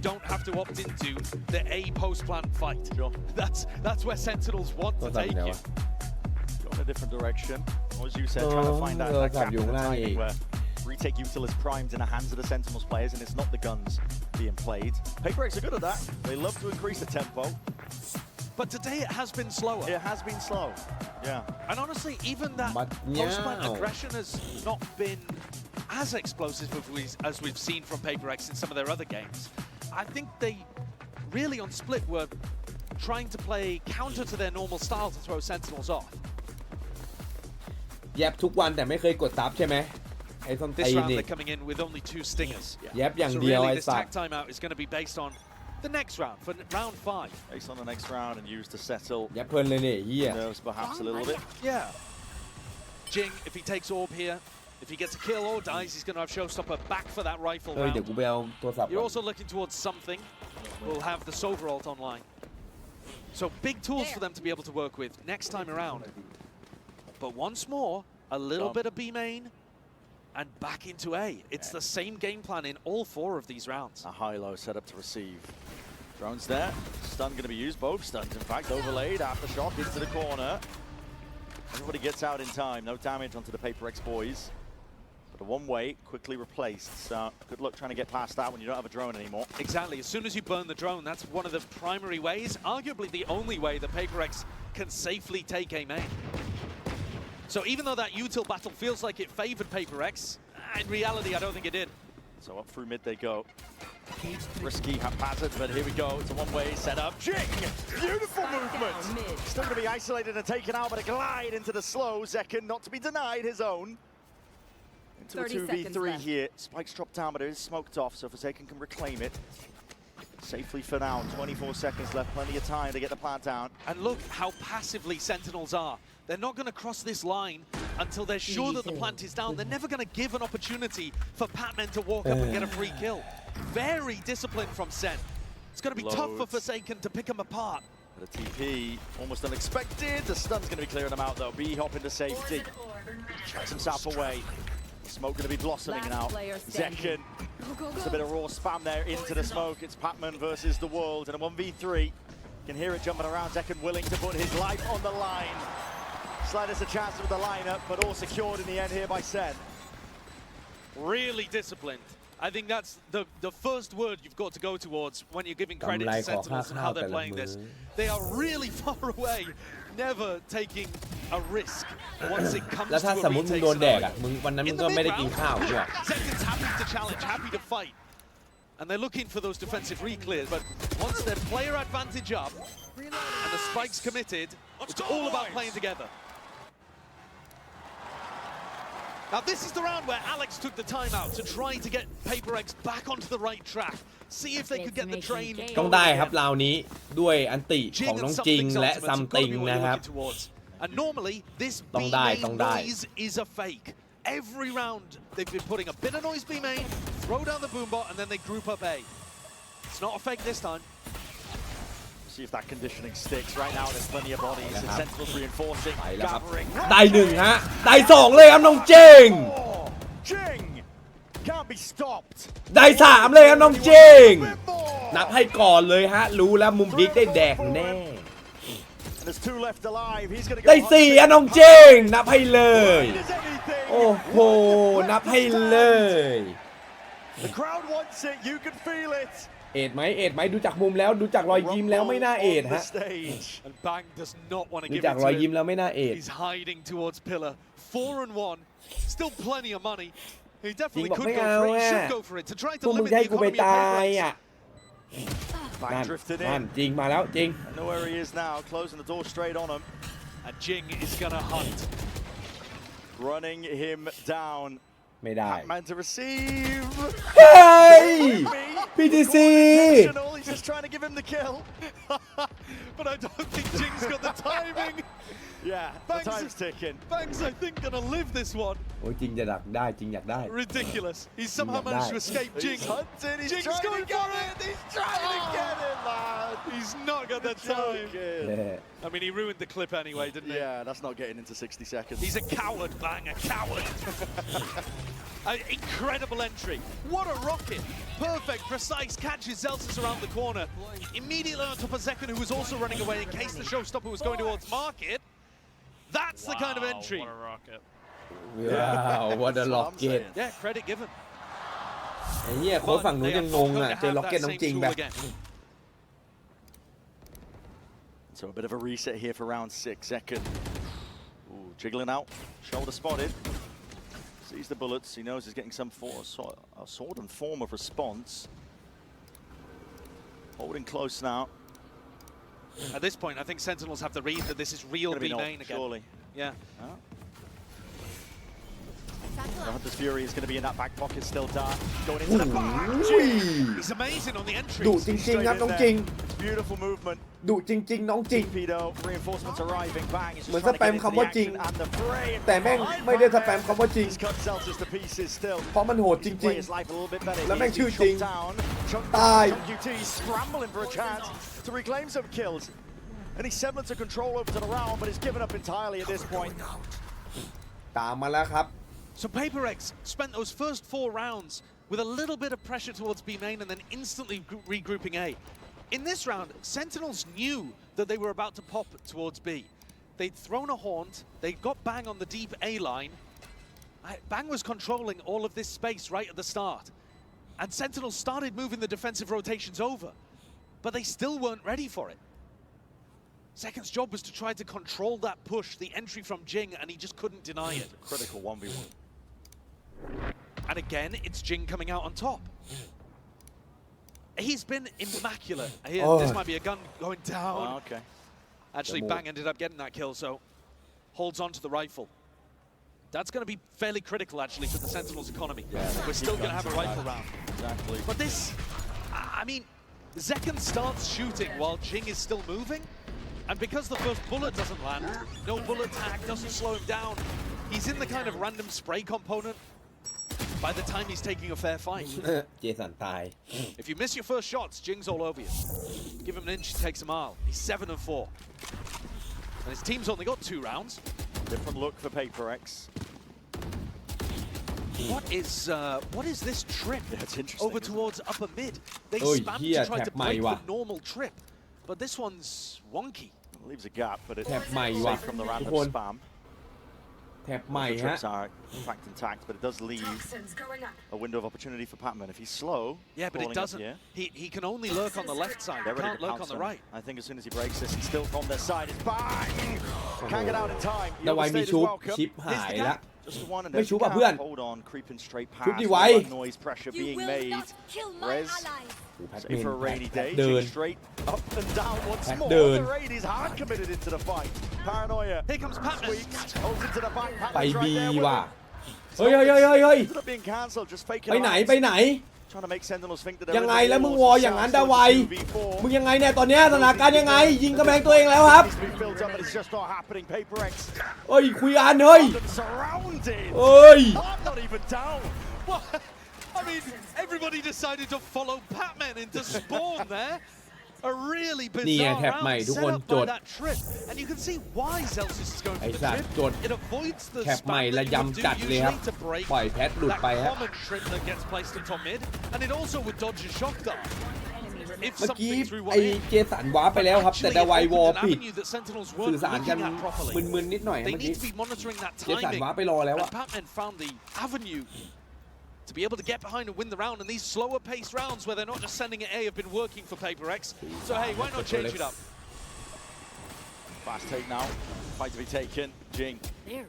don't have to opt into the A post-plant fight. Sure. That's where Sentinels want to take you. Go in a different direction. As you said, trying to find that gap in the timing where retake util is primed in the hands of the Sentinels players, and it's not the guns being played. PaperX are good at that. They love to increase the tempo. But today it has been slower. It has been slow. Yeah. And honestly, even that post-plant aggression has not been as explosive as we've seen from PaperX in some of their other games. I think they really on split were trying to play counter to their normal style to throw Sentinels off. แยบทุกวันแต่ไม่เคยกดซับใช่ไหมไอ้ส้นตี This น round นี่ they're coming in with only 2 stingers. แยบอย่าง So เดียว really ไอ้ this สัต tag ว์ timeout is going to be based on the next round, for round 5. Based on the next round and used to settle แยบเพลินเลยเนี่ยเฮีย nerves perhaps a little bit. Yeah. Jing, if he takes orb here, If he gets a kill or dies, he's going to have Showstopper back for that rifle เฮ้ยเดี๋ยว round. กูไปเอาโทรศัพท์ You're also looking towards something. We'll have the Sova ult online. So big tools for them to be able to work with next time around. But once more, a little bit of B main and back into A. It's the same game plan in all 4 of these rounds. A high-low set up to receive. Drones there. Stun going to be used. Both stuns, in fact, overlaid. Aftershock into the corner. Everybody gets out in time. No damage onto the PRX boys. But a one-way quickly replaced. So good luck trying to get past that when you don't have a drone anymore. Exactly. As soon as you burn the drone, that's one of the primary ways, arguably the only way that PRX can safely take A main. So even though that util battle feels like it favored PRX, in reality, I don't think it did. So up through mid they go. Risky, haphazard, but here we go. It's a one-way setup. Jing! Beautiful movement! Still going to be isolated and taken out, but a glide into the slow. Zekken not to be denied his own. Into a 2v3 here. Spikes drop down, but it is smoked off, so Forsaken can reclaim it. Safely for now. 24 seconds left. Plenty of time to get the plant down. And look how passively Sentinels are. They're not going to cross this line until they're sure that the plant is down. They're never going to give an opportunity for Patman to walk up and get a free kill. Very disciplined from Sen. It's going to be tough for Forsaken to pick them apart. The TP, almost unexpected. The stun's going to be clearing them out, though. B-hop into safety. Tracks himself away. Smoke going to be blossoming now. Zekken. Just a bit of raw spam there into the smoke. It's Patman versus the world in a 1v3. You can hear it jumping around. Zekken willing to put his life on the line. Slightest a chance with the lineup, but all secured in the end here by Sen. Really disciplined. I think that's the first word you've got to go towards when you're giving credit to Sentinels and how they're playing this. They are really far away, never taking a risk once it comes to a retake. แล้วถ้าสมมติมึงโดนแดกอ่ะมึงวันนั้นมึงก็ไม่ได้กินข้าวด้วย Zetken's happy to challenge, happy to fight. And they're looking for those defensive re-clears, but once their player advantage up and the spike's committed, it's all about playing together. Now this is the round where Alex took the timeout to try to get PRX back onto the right track. See if they could get the train ต้องได้ครับราวนี้ด้วยอันติของน้องจริงและซัมติงนะครับ And normally this B ต้องได้ main noise is a fake. Every round they've been putting a bit of noise B main, throw down the boombot, and then they group up A. It's not a fake this time. See if that conditioning sticks. Right now there's plenty of bodies. And Sentinels reinforcing, gathering. ได้หนึ่งฮะได้สองเลยครับน้องจริง Jing can't be stopped. ได้สามเลยครับน้องจริงนับให้ก่อนเลยฮะรู้แล้วมุมบิ๊กได้แดกแน่ There's 2 left alive. He's going to ได้สี่ฮะน้องจริงนับให้เลยโอ้โหนับให้เลย The crowd wants it. You can feel it. เอ็ดไหมดูจากมุมแล้วดูจากรอยยิ้มแล้วไม่น่าเอ็ดฮะ And Bang does not want to ดู give จาก it รอย to ยิ้ม him. แล้วไม่น่าเอ็ด He's hiding towards pillar. 4-1. Still plenty of money. He จริง definitely บอก could ไม่ go เอา for it. He อ่ะ should go for it to try พว to กมึง limit จะ the ให้กูไป economy ตาย of อ่ะ Back drifted นั่น in. จริงมาแล้วจริง I know where he is now. Closing the door straight on him. And Jing is gonna hunt. Running him down. ไม่ได้ Man to receive. เฮ้ย PTC He's just trying to give him the kill. But I don't think Jing's got the timing. Yeah, the time's ticking. Bang's, I think, gonna live this one. โอ้ยจริงจะดักได้จริงอยากได้ Ridiculous. He's somehow managed to escape Jing. He's hunting. He's Jing's trying going to get for it. He's trying to get it, lad. He's not got the time. I mean, he ruined the clip anyway, didn't he? Yeah, that's not getting into 60 seconds. He's a coward, Bang, a coward. Incredible entry. What a rocket. Perfect, precise, catches Zelsis around the corner. Immediately on top of Zekken, who was also running away in case the showstopper was going towards Market. That's the kind of entry. What a rocket. Wow what a rocket Yeah, credit given. ไอ้เหี้ยโค้ชฝั่งนู้นยังงงอ่ะเจอล็อกเก็ตน้องจริงแบบ So a bit of a reset here for round 6. Zekken. Ooh, jiggling out. Shoulder spotted. Sees the bullets. He knows he's getting some sort and form of response. Holding close now. At this point, I think Sentinels have to read that this is real B main again. Surely. Yeah. Oh. Hunter's Fury is going to be in that back pocket still. Dart going into the back. He's amazing on the entry. ดุจริงๆครับน้องจริง Beautiful movement. ดุจริงๆน้องจริง Torpedo reinforcements arriving. Bang. เหมือนสแปมคำว่าจริงแต่แม่งไม่ได้สแปมคำว่าจริง Cut Celsius to pieces still. เพราะมันโหดจริง Play his life a little bit better. แล้วแม่งชื่อจริง ตาย ตาย UT scrambling for a chance to reclaim some kills. Any semblance of control over to the round, but he's given up entirely at this point. ตามมาแล้วครับ So PRX spent those first 4 rounds with a little bit of pressure towards B main and then instantly regrouping A. In this round, Sentinels knew that they were about to pop towards B. They'd thrown a haunt, they got Bang on the deep A line. Bang was controlling all of this space right at the start. And Sentinels started moving the defensive rotations over, but they still weren't ready for it. Second's job was to try to control that push, the entry from Jing, and he just couldn't deny it. Critical 1v1. And again, it's Jing coming out on top. He's been immaculate. Here, this might be a gun going down. Oh, okay. Actually, Bang ended up getting that kill, so holds on to the rifle. That's going to be fairly critical, actually, for the Sentinels' economy. Yeah, we're still going to have a rifle round. Exactly. But this, I mean, Zekken starts shooting while Jing is still moving. And because the first bullet doesn't land, no bullet tag doesn't slow him down. He's in the kind of random spray component by the time he's taking a fair fight. เจสันตาย If you miss your first shots, Jing's all over you. Give him an inch, he takes a mile. He's 7-4. And his team's only got 2 rounds. Different look for PRX. What is this trip over towards upper mid? They spam to try to break the normal trip. But this one's wonky. Leaves a gap, but it's แท็บใหม่ว่ะ safe from the ทุก random คน spam. แท็บใหม่ The ฮะ trips are in fact intact, but it does leave a window of opportunity for Patman. If he's slow, yeah, but it crawling up doesn't. here, He can only lurk on the left side. He they're ready can't to lurk on pounce the him. right. I think as soon as he breaks this, and still from their side, it's bang! Can't get out in time. ดาวัย The มี overstayed is ชุบ welcome. ชิปหายละ Just one and ไม่ there's ชุบ the อ่ะเพื่อน gap. Hold on, creeping straight ชุบ past. ดิไว้ Noise pressure You being will made. not kill my Rez. ally. แพ็ค Save เมน for a แพ็ rainy ค day. เดิน Jing straight up and down once Back more. down. The raid is hard committed into the fight. Paranoia. Here comes Patman. Squeaks. Holds into the back. ไป Patman's บี right there with ว่ะ him. เฮ้ยเฮ้ยเฮ้ยเฮ้ย Ended up being cancelled. Just faking ไป him ไหน out. ไปไหน Trying to make Sentinels think that ยังไง they're in the แล้วมึง wars. วอ It อย่างนั้น sounds ดา like วัย 2v4. มึงยังไงเนี่ยตอนเนี้ยสถานการณ์ยังไง ยิงกระแพงตัวเองแล้วครับ Needs to be built up, but it's just not happening. PRX เอ้ยคุยกันเฮ้ย surrounded. เอ้ย I'm not even down. What? I mean, everybody decided to follow Patman into spawn there. A really นี่ไง bizarre แท็บใหม่ round ทุก set คน up จ by ด that trip. And you can see why Celsius is going ไอ้ for the สัต trip. ว์จด It avoids the แท็บใหม่ spam ระ that you would ยำจัด do เลยครับ usually to break ปล่อยแพทหลุดไป that ฮะ common trip that gets placed on top mid. And it also would dodge a shock dart. If เมื่อกี้ something threw ไอ้ one in, เจสันว้าไปแล้วครับ แต่ actually ดา it วัยวอ opened an ผิด avenue that Sentinels สื่อ weren't สารกัน looking at properly. มึนๆนิดหน่อย They เมื่อ need กี้ to be monitoring that เจสัน timing. ว้าไปรอแล้ว And อะ Patman found the avenue to be able to get behind and win the round. And these slower paced rounds where they're not just sending it A have been working for PRX. So hey, why not change it up? Fast take now. Fight to be taken. Jing. There.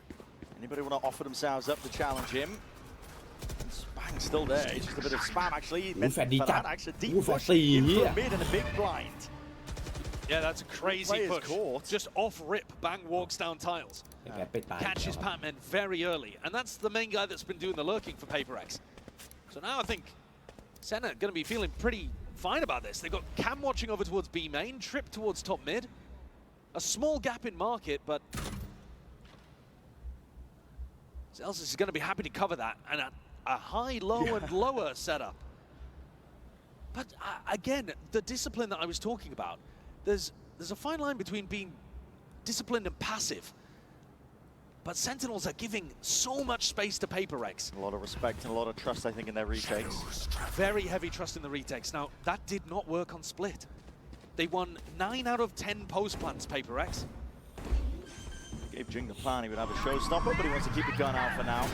Anybody want to offer themselves up to challenge him? Bang's still there. It's just a bit of spam actually. Meant แฟดดี for จัด that. Actually, deep แฟด push สี่ in เฮีย for mid and a big blind. Yeah, that's a crazy Players push. caught. Just off rip, Bang walks down tiles. ไอ้แพทไปตาย Catches Patman very early. And that's the main guy that's been doing the lurking for PRX. So now I think Senna are going to be feeling pretty fine about this. They've got Cam watching over towards B main, Trip towards top mid. A small gap in market, but Celsius is going to be happy to cover that. And a high, low, and lower setup. But again, the discipline that I was talking about, there's a fine line between being disciplined and passive. But Sentinels are giving so much space to PRX. A lot of respect and a lot of trust, I think, in their retakes. Very heavy trust in the retakes. Now, that did not work on Split. They won 9 out of 10 post plants, PRX. Gave Jing the plan he would have a showstopper, but he wants to keep the gun out for now.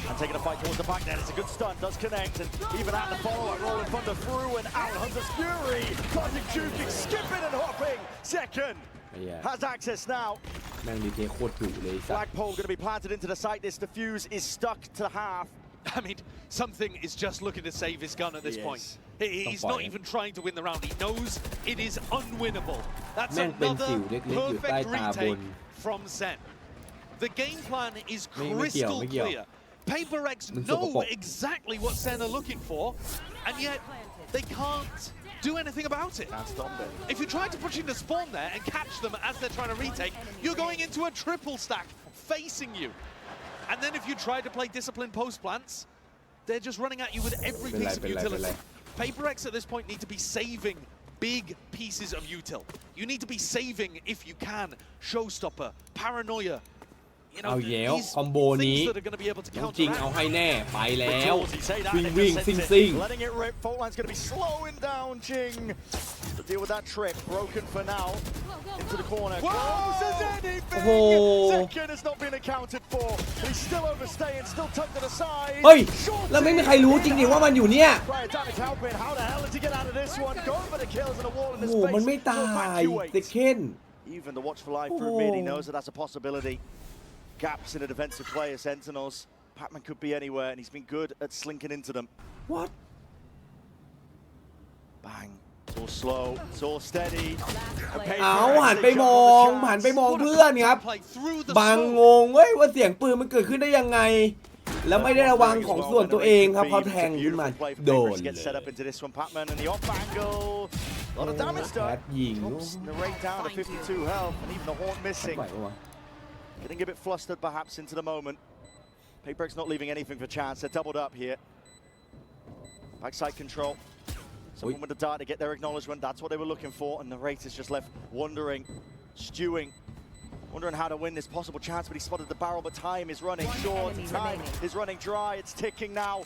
And taking a fight towards the back net. It's a good stun, does connect, and even at the follow, rolling thunder through and out. Hunter's Fury, dodging, juking, skipping and hopping. Second has access now. แม่งดีเทโคตรดุเลยสัตว์ Flagpole going to be planted into the site. This defuse is stuck to half. I mean, something is just looking to save his gun at this point. He's not even trying to win the round. He knows it is unwinnable. That's another perfect retake from Zen. The game plan is crystal clear. PRX know exactly what SEN are looking for, and yet they can't do anything about it. If you try to push into spawn there and catch them as they're trying to retake, you're going into a triple stack facing you. And then if you try to play disciplined post plants, they're just running at you with every piece of utility. PRX at this point need to be saving big pieces of util. You need to be saving, if you can, Showstopper, Paranoia. You know, เอาแย้วคอมโบนี้ things that are going to be able to น้องจริง counteract. เอาให้แน่ไปแล้ววิ่งซิ่ง Letting it rip. Fault line's going to be slowing down Jing to deal with that trip. Broken for now. Into the corner. Closes anything. Second has not been accounted for. He's still overstaying, still tucked to the side. เฮ้ยแล้วไม่มีใครรู้จริงดิว่ามันอยู่เนี่ย How the hell did he get out of this one? Going for the kills and a wall in โอ้ the โห space. มันไม่ตายเซ็กเคน Even the watch for life through mid, he knows that that's a possibility. Gaps in a defensive player, Sentinels. Pacman could be anywhere, and he's been good at slinking into them. what Bang. It's all slow, it's all steady. เอาหันไปมองเพื่อนครับบางงงเว้ยว่าเสียงปืนมันเกิดขึ้นได้ยังไงแล้วไม่ได้ระวังของส่วนตัวเองครับเขาแทงขึ้นมาโดนเลย Lot of damage done. แพทยิง The rate down to 52 health, and even the horn missing. ไหวปะวะ Getting a bit flustered perhaps into the moment. PRX not leaving anything for chance. They're doubled up here. Backside control. Someone with the dart to get their acknowledgement. That's what they were looking for. And the Wraith is just left wondering, stewing, wondering how to win this possible chance. But he spotted the barrel, but time is running short. Time is running dry. It's ticking now.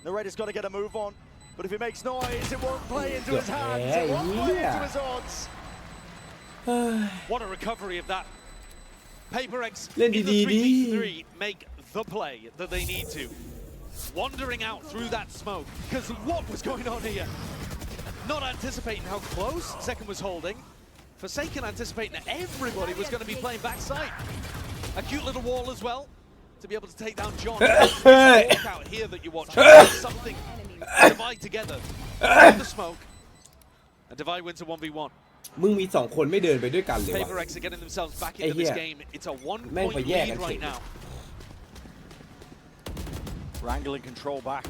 The Wraith has got to get a move on. But if he makes noise, it won't play into his hands. It won't play into his odds. What a recovery of that. PRX Len in the di 3v3 make the play that they need to. Wandering out through that smoke, because what was going on here? Not anticipating how close Second was holding. Forsaken anticipating that everybody was going to be playing backside. A cute little wall as well, to be able to take down John. Walk out here that you watch. Something to divide together. The smoke. And Divide wins a 1v1. มึงมี2คนไม่เดินไปด้วยกันเลยวะ PRX are getting themselves back into this game. It's a 1-point lead right now. Wrangling control back.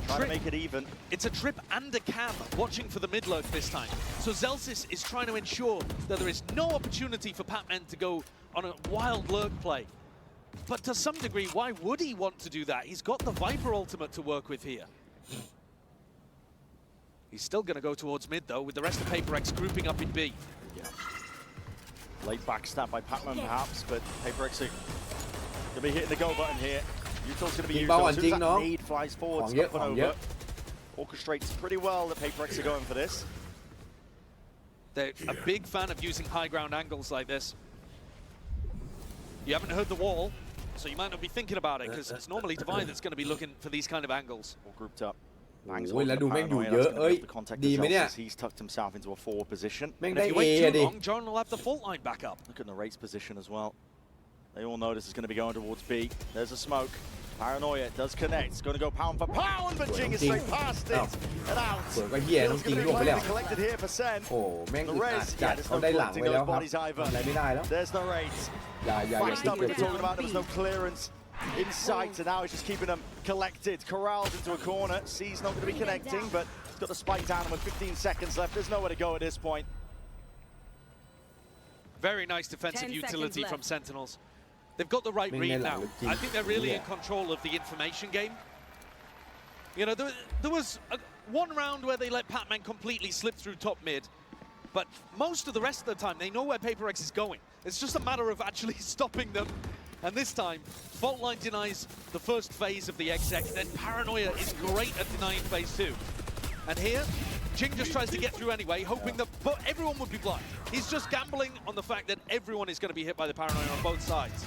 Trying to make it even. It's a trip and a cam watching for the mid lurk this time. So Zelsis is trying to ensure that there is no opportunity for Patman to go on a wild lurk play. But to some degree, why would he want to do that? He's got the Viper ultimate to work with here. He's still going to go towards mid, though, with the rest of PRX grouping up in B. Yeah. Late backstab by Pacman, perhaps, but PRX are going to be hitting the go button here. Util's going to be used. As soon as that nade flies forward, up and over. Orchestrates pretty well that PRX are going for this. They're a big fan of using high ground angles like this. You haven't heard the wall, so you might not be thinking about it, because it's normally Divide that's going to be looking for these kind of angles. All grouped up. โอ้ยแล้วดูแม่งอยู่เยอะเอ้ยดีไหมเนี่ย He's tucked himself into a forward position. แม่งได้ If you เอ wait อะ too ดิ long, John will have the fault line back up. Look at the Wraith's position as well. They all know this is going to be going towards B. There's a smoke. Paranoia does connect. It's going to go pound for pound, but Jing is straight past it and out. สวยก็เหี้ยน้องจริงล่วงไปแล้ว Collected here for Sen. โอ้แม่งอึดอัดจัดเขาได้หลังไว้แล้วครับอะไรไม่ได้แล้ว There's the Wraith. อย่า Fast up, we're talking about there was no clearance in sight, and now he's just keeping them collected, corralled into a corner. C's not going to be connecting, but he's got the spike down, and with 15 seconds left, there's nowhere to go at this point. Very nice defensive utility from Sentinels. They've got the right read now. I think they're really in control of the information game. You know, there was one round where they let Patman completely slip through top mid, but most of the rest of the time, they know where PRX is going. It's just a matter of actually stopping them. And this time, Fault Line denies the first phase of the XX, then Paranoia is great at denying phase 2. And here, Jing just tries to get through anyway, hoping that everyone would be blind. He's just gambling on the fact that everyone is going to be hit by the Paranoia on both sides.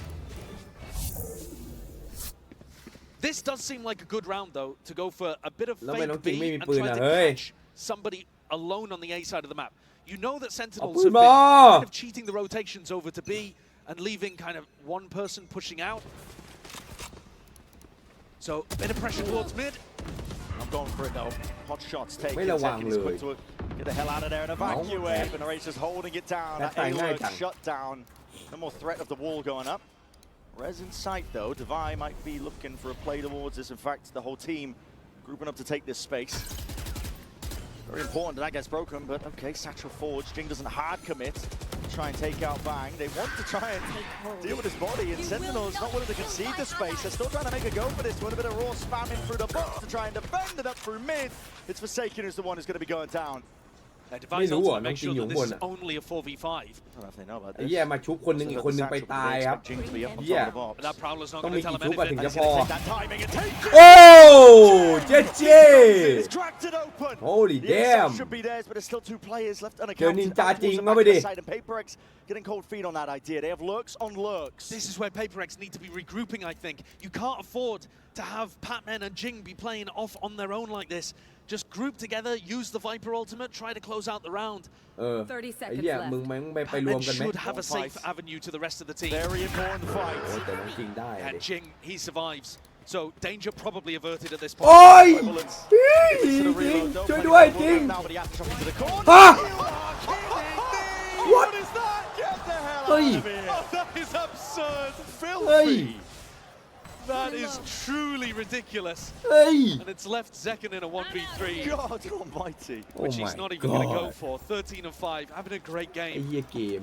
This does seem like a good round, though, to go for a bit of fake B and try to catch somebody alone on the A side of the map. You know that Sentinels have been kind of cheating the rotations over to B, and leaving kind of one person pushing out. So, a bit of pressure towards mid. I'm going for it though. Hot shots taken. Second is quick to get the hell out of there and evacuate. And the Race is holding it down. That A-Lurk shut down. No more threat of the wall going up. Res in sight though. Devi might be looking for a play towards this. In fact, the whole team grouping up to take this space. Very important that gets broken, but okay, Satchel forward. Jing doesn't hard commit. Try and take out Bang. They want to try and deal with his body, and Sentinels not willing to concede the space. They're still trying to make a go for this with a bit of raw spamming through the box to try and defend it up through mid. It's Forsaken who's the one who's going to be going down. Devi's ultimate makes sure that this is only a 4v5. I don't know if they know about ไอ้ this. เหี้ยมาชุบคนหนึ่งอีกคนหนึ่งไปตายครับ Jing to be up on เหี้ย top of the box. But that Prowler's not ต้อง going มี to tell กี่ him ชุบอะถึง anything. จะพอ Take that timing and take it. โอ้เจ๊เจ๊ It's cracked it open. Holy The damn. intercept should be theirs, but there's still 2 players left unaccounted. Ninja Out towards Jing the เข้าไป back ดิ of the side, and PRX getting cold feet on that idea. They have lurks on lurks. This is where PRX need to be regrouping, I think. You can't afford to have Patman and Jing be playing off on their own like this. Just group together, use the Viper ultimate, try to close out the round. 30 ไอ้ seconds เหี้ย left. มึงแม่งไปรวม Patman กันไหม should have a safe avenue to the rest of the team. Very important fight. โอ้แต่น้องจริงได้อะ And ดิ Jing, he survives. So danger probably averted at this โอ้ point. ย Bullets. จริง To the reload, don't ช่วย play ด้วย the จริง ball now, but he has to drop into the corner. ฮะ You are kidding me! What is that? Get the hell out Hey. of here! Oh, that is absurd. Filthy. That is truly ridiculous. เฮ้ย And it's left Zekken in a 1v3, God almighty. Oh which he's my not even going to go God. for. 13 of 5, having a great ไอ้ game. เหี้ยเกม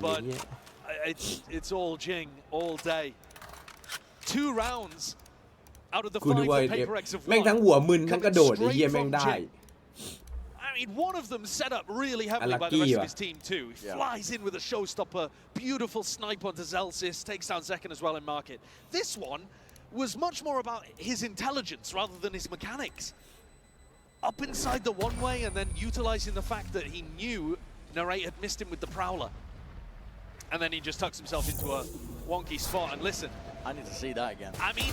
ไอ้เหี้ย It's all Jing all day. 2 rounds out of the กูนึ 5 กว่า that ไอ้ PRX have แม่งทั้ง won. หัวมึนทั้งกระโดดไอ้เหี้ยแม่งได้ I mean, one of them set up really heavily by the Unlucky, rest of his team too. He flies in with a showstopper, beautiful snipe onto Zelsis, takes down Zekken as well in market. This one was much more about his intelligence rather than his mechanics. Up inside the one-way and then utilizing the fact that he knew Narrate had missed him with the Prowler. And then he just tucks himself into a wonky spot. And listen, I need to see that again. I mean,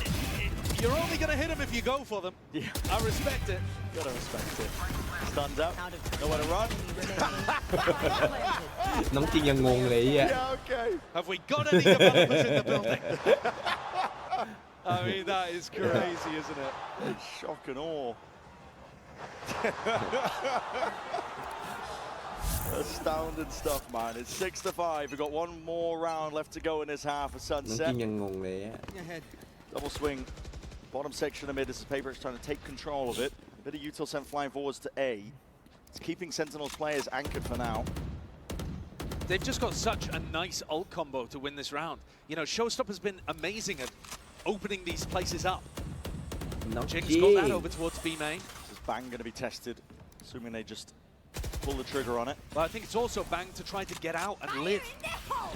you're only going to hit him if you go for them. Yeah. I respect it. Gotta respect it. Stuns out. Nowhere to run. น้องจริงยังงงเลยไอ้เหี้ย Yeah, okay. Have we got any developers in the building? I mean, that is crazy, isn't it? It's shock and awe. Astounding stuff, man. It's 6-5. We've got one more round left to go in this half of น้องจริ Sunset. งยังงงเลยอะ Double swing. Bottom section of mid. This is PRX trying to take control of it. A bit of util sent flying forwards to A. It's keeping Sentinels players anchored for now. They've just got such a nice ult combo to win this round. You know, Showstop has been amazing at opening these places up. น้องจริ Jing's got that ง over towards B main. This is Bang going to be tested, assuming they just pull the trigger on it. But I think it's also Bang to try to get out and live.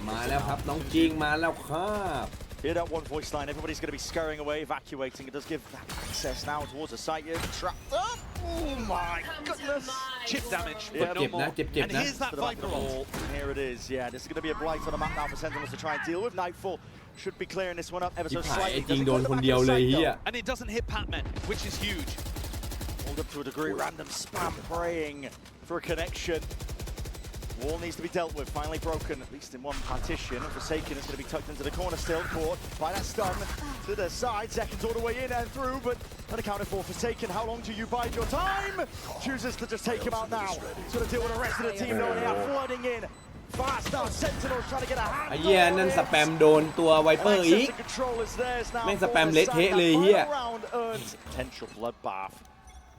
มาแล้วครับน้องจริงมาแล้วครับ Hear that one voice line. Everybody's going to be scurrying away, evacuating. It does give that access now towards the site. You're trapped up. Oh my goodness. Chip damage, Yeah, but no เจ็บ more. นะเจ็บ And นะ here's that To the back of Viper the ult. ball. And here it is. Yeah, this is going to be a blight on the map now for Sentinels to try and deal with. Nightfall should be clearing this one up ever so ที่ผ่านไอ้ slightly. จริง Doesn't โด go น to the คน back เดียว of the เลย site, เฮีย though. And it doesn't hit Patman, which is huge. Hold up to a degree. Random spam praying for a connection. Wall needs to be dealt with, finally broken, at least in one partition. Forsaken is going to be tucked into the corner still, caught by that stun to the side. Seconds all the way in and through, but unaccounted for. Forsaken, how long do you bide your time? Chooses to just take him out now. He's going to deal with the rest of the team, though. They are flooding in. Fast now, Sentinels trying to get a ไอ้ hand เหี้ยนั่นสแปมโดนตัวไวเปอร์อีก control is theirs now. แม่งสแปมเละเทะเลยเฮีย Final round earns potential bloodbath.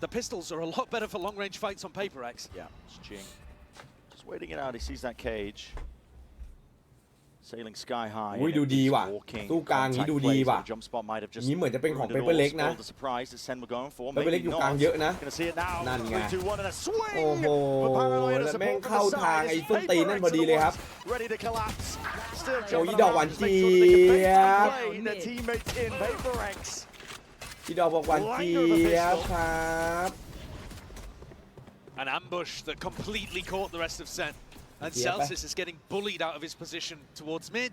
The pistols are a lot better for long-range fights on PRX. Yeah, it's Jing. Just waiting it out. He sees that cage. Sailing sky high. อุ้ยดูดีว่ะตู้กลางนี้ดูดีว่ะ Jump spot might have just นี้เหมือนจะเป็นของ ruined it Paper all. Leg นะ Spoiled the surprise that Sen were going for. Paper Leg Maybe อยู่ not. กลางเยอะนะ Gonna see it now. นั่นไง 3, 2, 1 and a swing. โอ้โห For Paranoid to แล้วแม่ง support เข้า from the ทาง side. ไอ้ It's ส้นตีนนั่นพอดีเลยครับ Ready to collapse. Still โอ้ย jumping ดอกหวาน around. เจี๊ Just make sure that they ย can บ play their teammates in PRX. พี่ดอกบอกหวานเจี๊ยบครับ An ambush that completely caught the rest of Sen. And Yeah, Celsius is getting bullied out of his position towards mid,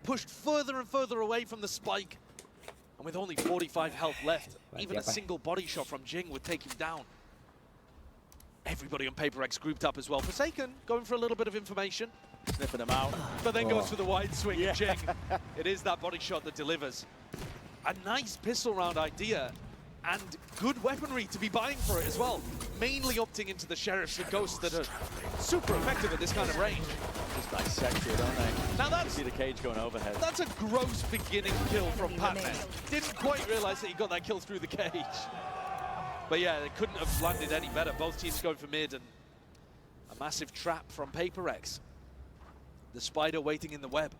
pushed further and further away from the spike. And with only 45 health left, even a single body shot from Jing would take him down. Everybody on PRX grouped up as well. Forsaken going for a little bit of information, Sniffing them out. but then goes for the wide swing of Jing. It is that body shot that delivers. A nice pistol round idea and good weaponry to be buying for it as well. Mainly opting into the Sheriffs and Ghosts that are super effective at this kind of range. just dissect it, don't they? Now You see the cage going overhead. that's a gross beginning kill from Patman. Didn't quite realize that he got that kill through the cage. But yeah, they couldn't have landed any better. Both teams going for mid, and a massive trap from PRX. The spider waiting in the web.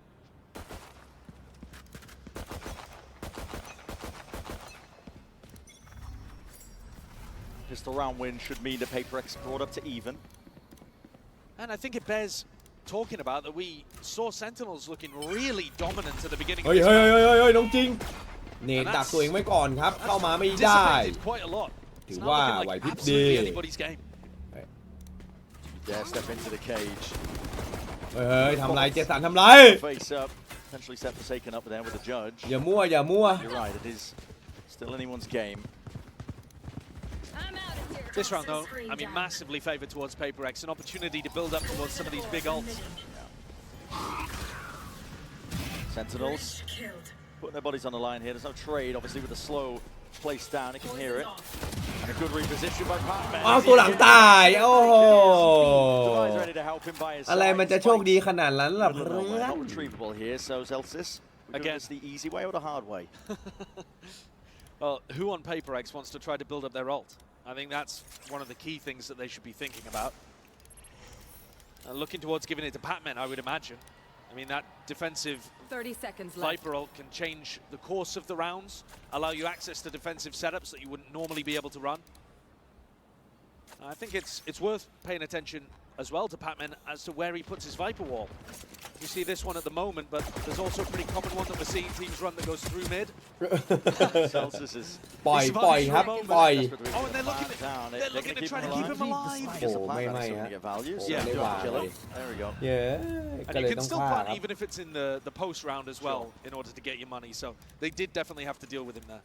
Pistol round win should mean the PRX brought up to even. And I think it bears talking about that we saw Sentinels looking really dominant at the beginning. เฮ้ย of เฮ้ this ย match. เฮ้ยน้องจริงเนตดักตัวเองไว้ก่อนครับเข้ามาไม่ได้ Dissipated quite a lot. It'sถือ not ว่า looking ไหว like พริบดี absolutely anybody's game. Yeah, step into the cage. เฮ้ยทำไรเจสันทำไร Face up. Potentially set Forsaken up there with the judge. อย่ามั่วอย่ามั่ว You're right, it is still anyone's game. This round, though, I mean, massively favoured towards PRX. An opportunity to build up towards some of these big ults. Sentinels putting their bodies on the line here. There's no trade, obviously, with the slow place down. You can hear it. And a good reposition by Patman. อ้าวตัวหลังตายโอ้โห Devi's ready to help him by his อะไร side. มันจะโชคดีขนาดนั้นล่ะ Not เพื่อน retrievable here, so Zelsis. Again. It's the easy way or the hard way? Well, who on PRX wants to try to build up their ult? I think that's one of the key things that they should be thinking about. Looking towards giving it to Patman, I would imagine. I mean, that defensive 30 seconds left. Viper ult can change the course of the rounds, allow you access to defensive setups that you wouldn't normally be able to run. I think it's worth paying attention as well to Patman as to where he puts his Viper wall. You see this one at the moment, but there's also a pretty common one that we're seeing teams run that goes through mid. Celsius is ปล่อยปล่อยครับปล่อย Oh, and they're looking to try to keep him alive. I guess the Oh, plan may, is huh? to get value, so Yeah. you have to kill him. There we go. เย้ก็ And เลย you ต้ can อง still ฆ่า plant ครับ even if it's in the post round as well in order to get your money. So they did definitely have to deal with him there.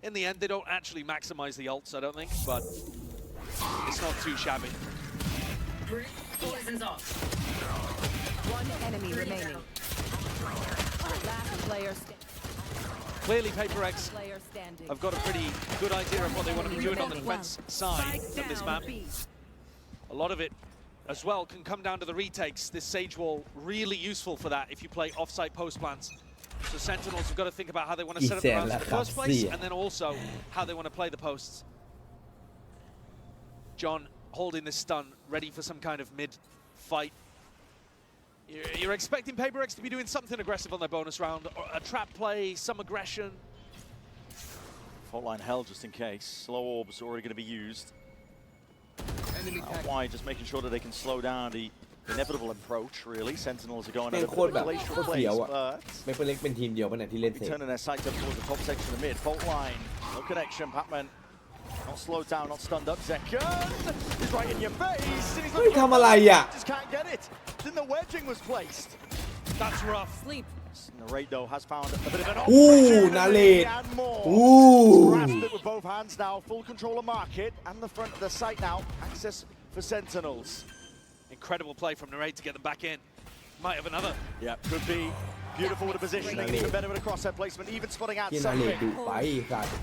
In the end, they don't actually maximize the ults, I don't think, but it's not too shabby. One enemy remaining. Last player Clearly, PRX standing. have got a pretty good idea of what they want to be doing on the defense side of this map. A lot of it as well can come down to the retakes. This Sage Wall really useful for that if you play off-site post plants. So Sentinels have got to think about how they want to set up the rounds in the first place, and then also how they want to play the posts. John holding this stun, ready for some kind of mid-fight. You're expecting PRX to be doing something aggressive on their bonus round, or a trap play, some aggression. Fault line held just in case. Slow orbs already going to be used. Why? Just making sure that they can slow down the inevitable approach, really. Sentinels are going เป็น at โคตรแบบ place โค for ตรเสียว place, อ่ะ but ไม่เป็นเล็กเป็นทีมเดียวป่ะเนี่ยที่เล่นเสร็จ turning their sights up towards the top section of the mid. Fault line, no connection. Patman not slowed down, not stunned up. Second, he's right in your face. And he's เฮ้ยทำอะไรอ่ะ just can't get it. Then the wedging was placed. That's rough. Sleep. Narrate though has found a bit of an Ooh, opportunity Narrate. and more. Ooh. Grasped it with both hands now. Full control of market and the front of the site now. Access for Sentinels. Incredible play from Narrate to get them back in. Might have another. Yeah, could be beautiful with the positioning and even better with a crosshair placement. Even spotting out ที่นาเลด something. ดุไปสัตว์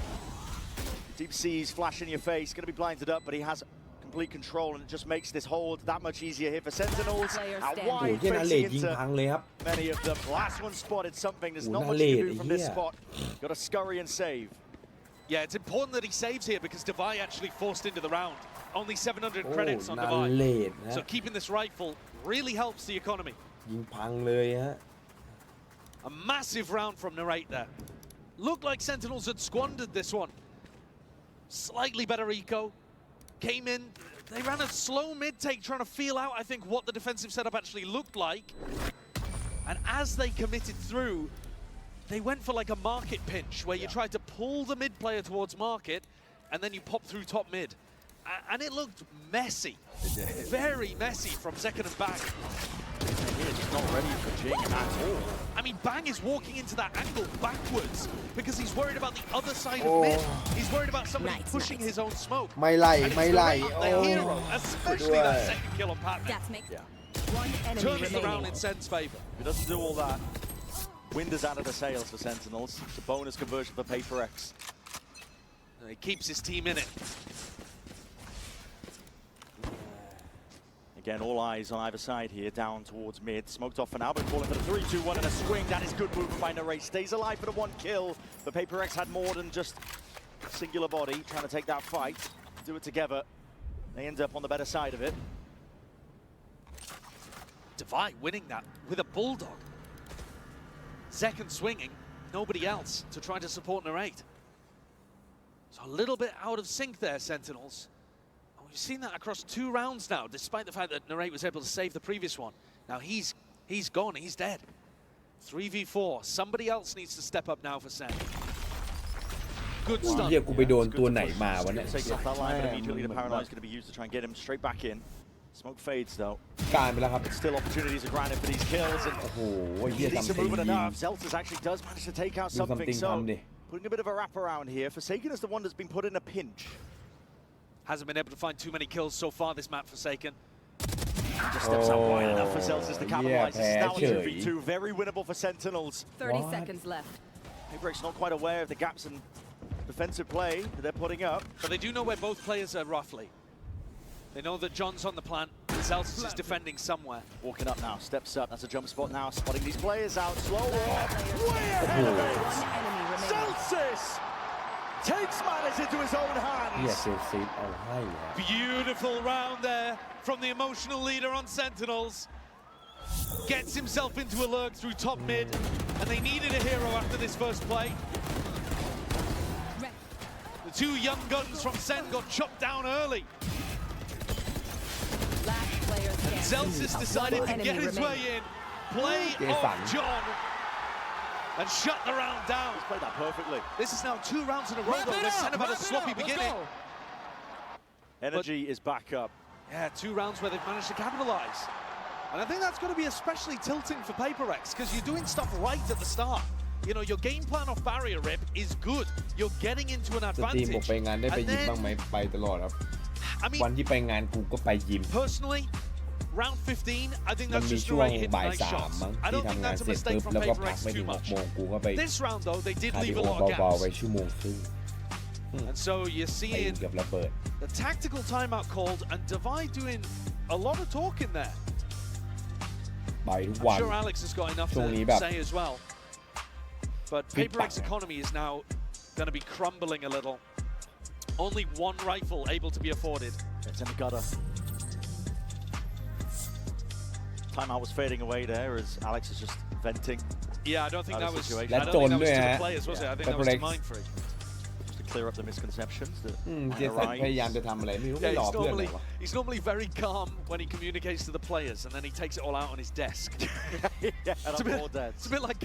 Deep Seas flash in your face. Going to be blinded up, but he has complete control and it just makes this hold that much easier here for Sentinels. Out โอ้โห wide, ที่นาเลด facing ยิง into พังเลยครับ many of them. Last one spotted something. There's Ooh, not much you can do Narrate from this here. spot. Got to scurry and save. Yeah, it's important that he saves here because Devi actually forced into the round. Only 700 โอ้ credits on นา Devi. เลดนะ So keeping this rifle really helps the economy. ยิงพังเลยฮะ A massive round from Narrate there. Looked like Sentinels had squandered this one. Slightly better eco. Came in. They ran a slow mid-take trying to feel out, I think, what the defensive setup actually looked like. And as they committed through, they went for like a market pinch where you tried to pull the mid player towards market and then you pop through top mid. And it looked messy. Very messy from second and back. He's not ready for Jing at all. I mean, Bang is walking into that angle backwards because he's worried about the other side of mid. He's worried about somebody pushing his own smoke. ไม่ไล่ And it's ไม่ไล่ Narrate, โอ้ the hero, especially that second kill on Patman. That makes Yeah. one enemy Turns the round remaining. in Sen's favor. If he doesn't do all that, wind is out of the sails for Sentinels. It's a bonus conversion for PRX. He keeps his team in it. Again, all eyes on either side here, down towards mid. Smoked off for now, but calling for the 3-2-1 and a swing. That is good movement by Narrate. Stays alive for the 1 kill. But PRX had more than just a singular body trying to take that fight. Do it together. They end up on the better side of it. Devi winning that with a bulldog. Second swinging, nobody else to try to support Narrate. So a little bit out of sync there, Sentinels. We've seen that across 2 rounds now, despite the fact that Narrate was able to save the previous one. Now he's gone, he's dead. 3v4, somebody else needs to step up now for Sen. Good start. เหี้ยกูไปโดนตัวไหนมาวะเนี่ย Take off that line, but immediately the paralyze is going to be used to try and get him straight back in. Smoke fades though. การไปแล้วครับ Still opportunities are granted for these kills. And โอ้โหเหี้ย needs ทำ to ตี move it ยิง enough. Zeltas actually does manage to take out ดู something. something So ทำดิ putting a bit of a wrap around here. Forsaken is the one that's been put in a pinch. Hasn't been able to find too many kills so far this map, Forsaken. Just steps out wide enough for Zeltas to capitalize. It's now a เฉย 2v2. Very winnable for Sentinels. 30 What? seconds left. PRX not quite aware of the gaps in defensive play that they're putting up. But they do know where both players are roughly. They know that John's on the plant, Zeltas is defending somewhere. Walking up now, steps up. That's a jump spot now. Spotting these players out. Slow walk. Way One ahead of it. enemy remaining. Zeltas takes matters into his own เหี้ย hands. เซฟซีดเอาให้แล้ว Beautiful round there from the emotional leader on Sentinels. Gets himself into a lurk through top mid, and they needed a hero after this first play. The 2 young guns from Sen got chopped down early. Last player standing. Zeltas decided to get his way in, play off John, and shut the round down. Played that perfectly. This is now 2 rounds in a row though, where Sen have had a sloppy beginning. Energy is back up. Yeah, 2 rounds where they've managed to capitalize. And I think that's going to be especially tilting for PRX, because you're doing stuff right at the start. You know, your game plan off barrier rip is good. You're getting into an สตรีม advantage. บอกไปงานได้ไปยิมบ้างไหมไปตลอดครับ I mean, วันที่ไปงานกูก็ไปยิม personally, round 15, I think มัน that's มี just ช่วง right hitting บ่าย nice 3 shots. มั้ง I ที่ don't think ทำงาน that's a เสร็จ mistake ปุ๊บ from แล้วก็พัก PRX ไม่ถึ too ง 6 much. โมงกูก็ไป This round though, they did คาร์ดิ leave โอ a lot of เบาๆ gaps. ไปชั่วโมงครึ่ง And so you're ไป seeing เกือบระเบิด the tactical timeout called and Devi doing a lot of talking there. ไปทุก I'm วัน sure Alex has got enough ช่วงนี้ to แบบ say as well. But PRX economy is now going to be crumbling a little. Only 1 rifle able to be afforded. It's in the gutter. Timeout was fading away there as Alex is just venting. Yeah, I don't think Out of that was. situation. I Let don't think that was John to do the it. players, was it? I think that was to Mindfree. Just to clear up the misconceptions that เจสันพยายามจะทำอะไรไม่รู้ไม่ Yeah, รอเพื่อนเลยวะ he's normally very calm when he communicates to the players, and then he takes it all out on his desk. yeah, and It's a I'm bit, all dead. it's a bit like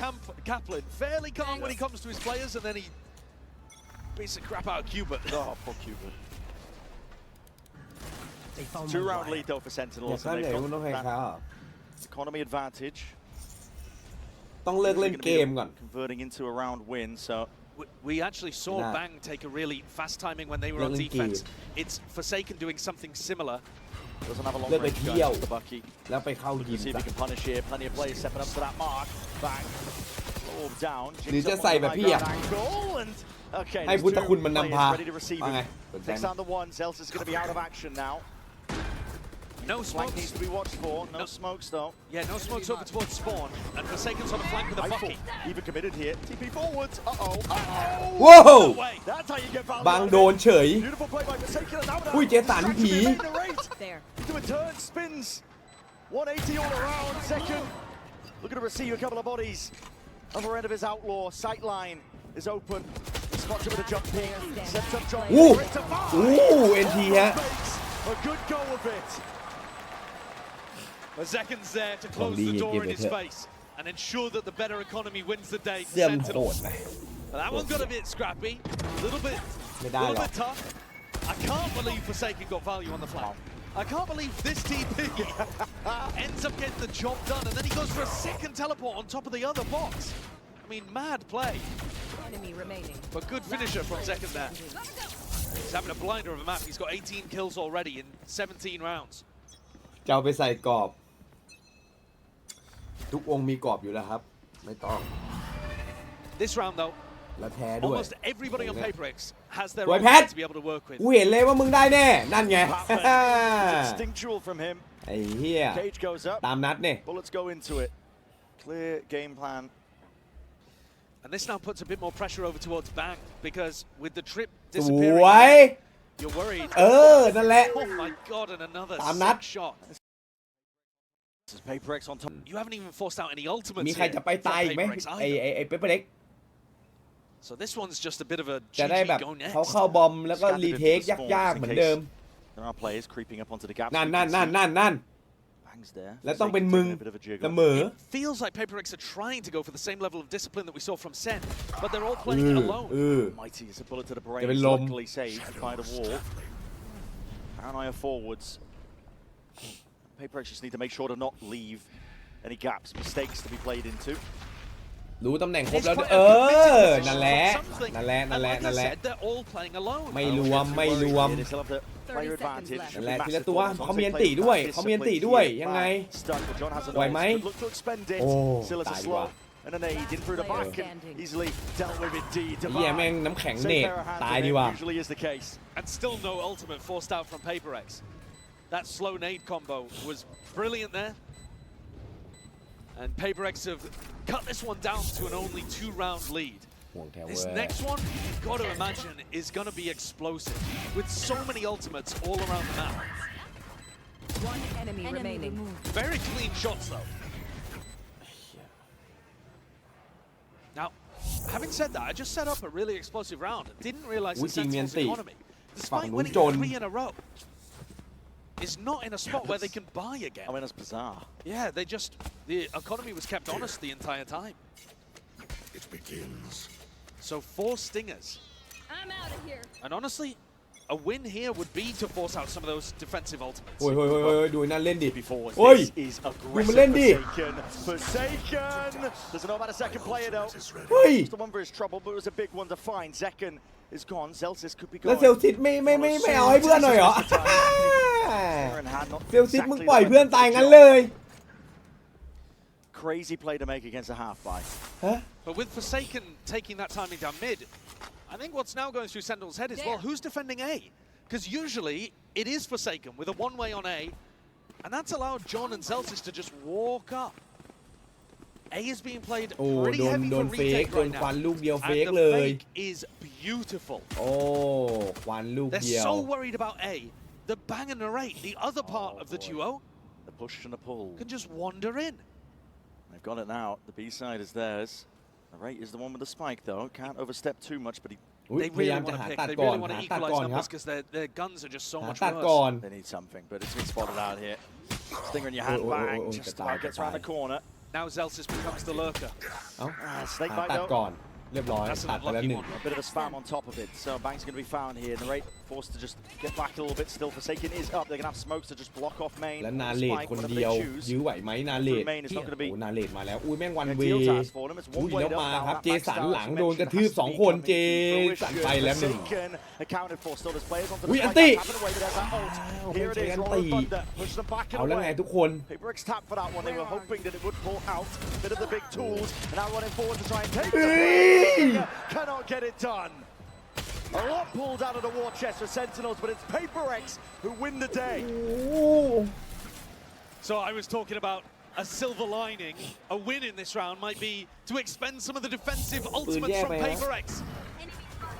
Kaplan, fairly calm when he comes to his players, and then he beats the crap out of Cubert. Oh, poor Cuban. 2-round lead though for อย่า Sentinels. ข้าม And ใหญ่ they've คุณต้องให้ got เขา that economy advantage. ต้องเลิกเล่นเกมก่อน Converting into a round win, so We actually saw Nah. Bang take a really fast timing when they were on Really defense. good. It's Forsaken doing something similar. doesn't have a long Look range at gun, Hio. just the Bucky. แล้วไปเข้ายิม See if he can punish here. Plenty of players stepping up to that mark. Bang. Orb down. หรือจะ Jigs up ใส่ on แบบ the พี่ high อะ ground angle, and okay, ให้ there's พุทธ two คุณมันนำ players พา ready to receive ว่าไง him. Takes down the one. Zeltas is going to be out of action now. No Flank smokes. needs to be watched for. No smokes though. Yeah, no smokes over towards spawn, and Forsaken's on the flank with a Rifle. bucky. Even committed here. TP forwards. Uh-oh. Uh-oh. ว้าว No way. That's how you get value บาง out of โด it. นเฉย Beautiful play by Forsaken. And now อุ้ยเจสันผี There. Do a turn, spins. 180 all around. Second. Looking to receive a couple of bodies. Other end of his outlaw. Sight line is open. He spots him with a jump ping. Sets up John. อู้ Great to find. อู้เอ็นทีฮะ A good go of it. Forsaken's there to close Only the he door give in it his here. face and ensure that the better economy wins the day for เสื่อมโหด Sentinels. นะ That one got a bit scrappy, a little bit ไม่ได้หรอก tough. I can't believe Forsaken got value on the flank. I can't believe this TP ends up getting the job done, and then he goes for a second teleport on top of the other box. I mean, mad play, Enemy remaining. but good finisher from Second there. He's having a blinder of a map. He's got 18 kills already in 17 rounds. จะเอาไปใส่กรอบ ทุกองค์มีกรอบอยู่แล้วครับ ไม่ต้อง This round, though, แล้วแพ้ด้วย Almost everybody on PRX has their สวย own แพท to be able to work with. กูเห็นเลยว่ามึงได้แน่นั่นไง Instinctual from him. ไอ้เหี้ย Cage goes up. ตามนัดเนี่ย Bullets go into it. Clear game plan. And this now puts a bit more pressure over towards Bang because with the trip ส disappearing, วย you're worried. นั่นแหละ Oh my god, and another ตามนัด sick shot. This is PRX on top. You haven't even forced out any ultimates มีใคร here จะไปตายอีกไหม from PRX ไอ้ either. เปเปอร์เล็ก So this one's just a bit of a จะได้แบบ GG go next. เขาเข้าบอมแล้วก็รีเทคยากๆเหมือนเดิม There are players creeping up onto the gap. นั่น Bangs there. แล้วต้องเป็นมึง Taking a bit of a jiggle. เสมอ Feels like PRX are trying to go for the same level of discipline that we saw from Sen, but they're all playing it alone. Mighty is a bullet to the brain. จะเป็นลม Luckily saved by the wall. Paranoia forwards. PRX just need to make sure to not leave any gaps, mistakes to be played into. รู้ตำแหน่งครบ It's แล้ว quite เอ a committed อ นั่นแหละ something. นั่นแหละ And นั่นแหละ like นั่ I นแหละ said, they're all playing alone. ไม่รวม ไม่รวม They still have the player 30 seconds advantage. left. นั่นแหละทีละตัวเขามีอันติด้วยเขามีอันติด้วยยังไง Stuck, but John has an ไหวไหม ult. Good look to expend it. โอ้ Still as a ตายดีก slow. ว่า And an aid in through the back and easily dealt with indeed. เหี้ยแม่งน้ำแข็งเนตตายดีกว่า Usually is the case. And still no ultimate forced out from PRX. That slow nade combo was brilliant there. And PRX have cut this one down to an only 2-round lead. ห่วงแถว This เว้ย next one, you've got to imagine, is going to be explosive with so many ultimates all around the map. One enemy remaining. Very clean shots though. Now, having said that, I just set up a really explosive round. Didn't realize the Sentinels economy, despite winning 3 in a row, is not in a spot where they can buy again. I mean, that's bizarre. Yeah, the economy was kept honest the entire time. It begins. So 4 stingers. I'm out of here. And honestly, a win here would be to force out some of those defensive ultimates. โอ้ยดูนั่นเล่นดิ Before โอ้ย this is ดูมันเล่น aggressive ดิ Forsaken. Doesn't know about a second player though. เฮ้ย Just the one for his trouble, but it was a big one to find. Zekken is gone. Zelsis could be แล้ว gone. เซลซิตไม่เอาให้เพื่อนหน่อยเหรอ Aaron Han, not เซลซิตมึง exactly ปล่อย the เพื่อน weapon ตาย for the งั้น job. เลย Crazy play to make against a half buy. ฮะ But with Forsaken taking that timing down mid, I think what's now going through Sentinel's head is, well, who's defending A? Because usually it is Forsaken with a one-way on A, and that's allowed John and Zelsis to just walk up. A is being played โอ้ pretty โดน heavy เฟ for ก retake โดน right ควัน now. ลูกเดียวเฟก And เล the ย fake is beautiful. โอ้ควันลูก They're เดียว so worried about A, the Bang and Narrate, the other part of the duo, The push and the pull. can just wander in. They've got it now. The B side is theirs. The rate is the one with the spike though. Can't overstep too much, but อุ๊ย They พยายา really มจะ want หา to pick. ตัด They ก่อน really want หา to ตัด equalize ก่อนครับ numbers because their guns are just so หา much ตัดก่อน worse. they need something. But it's been spotted out here. Stinger in your hand, Oh, oh, oh, bang. oh, Just oh, about oh, gets oh, around the oh. corner. Now Zelsis becomes the lurker. เอ้า Snake หา bite ตัด though. ก่อนเรียบร้อย That's an ตัดไปแล้ว unlucky หนึ่ง one. A bit of a spam on top of it. So Bang's going to be found here. Narrate forced to just get back a little bit. Still Forsaken is up. They're going to have smokes to just block off main. แล้ว on นา the เลด spike, คน whatever เดียว they choose. ยื้อไหวไหมนาเลด Main is not gonna be โอ้นาเลดมาแล้วอุ้ยแม่งวัน A เว deal task for them. It's อุ้ one ย way แล้ว up มา now. ครับ That เจสัน backstab หลัง as โดน mentioned กระทืบ has to 2 be คน coming เจ to สัน fruition. ไปแล้วหนึ่ง Forsaken accounted for. Still there's players onto the อุ๊ย spike. อันติ Tapping away, but there's that ult. Here it is. Anti. Roll of Thunder. Push them back เอา and แล้วไง away. ทุกคน PRX tapped for that one. They were hoping that it would pull out. Bit of the big tools. And now running forward to try and take the Hey! Cannot get it done. A lot pulled out of the war chest for Sentinels, but it's PRX who win the day. โอ้ So I was talking about a silver lining. A win in this round might be to expend some of the defensive ultimates from yeah, man. PRX.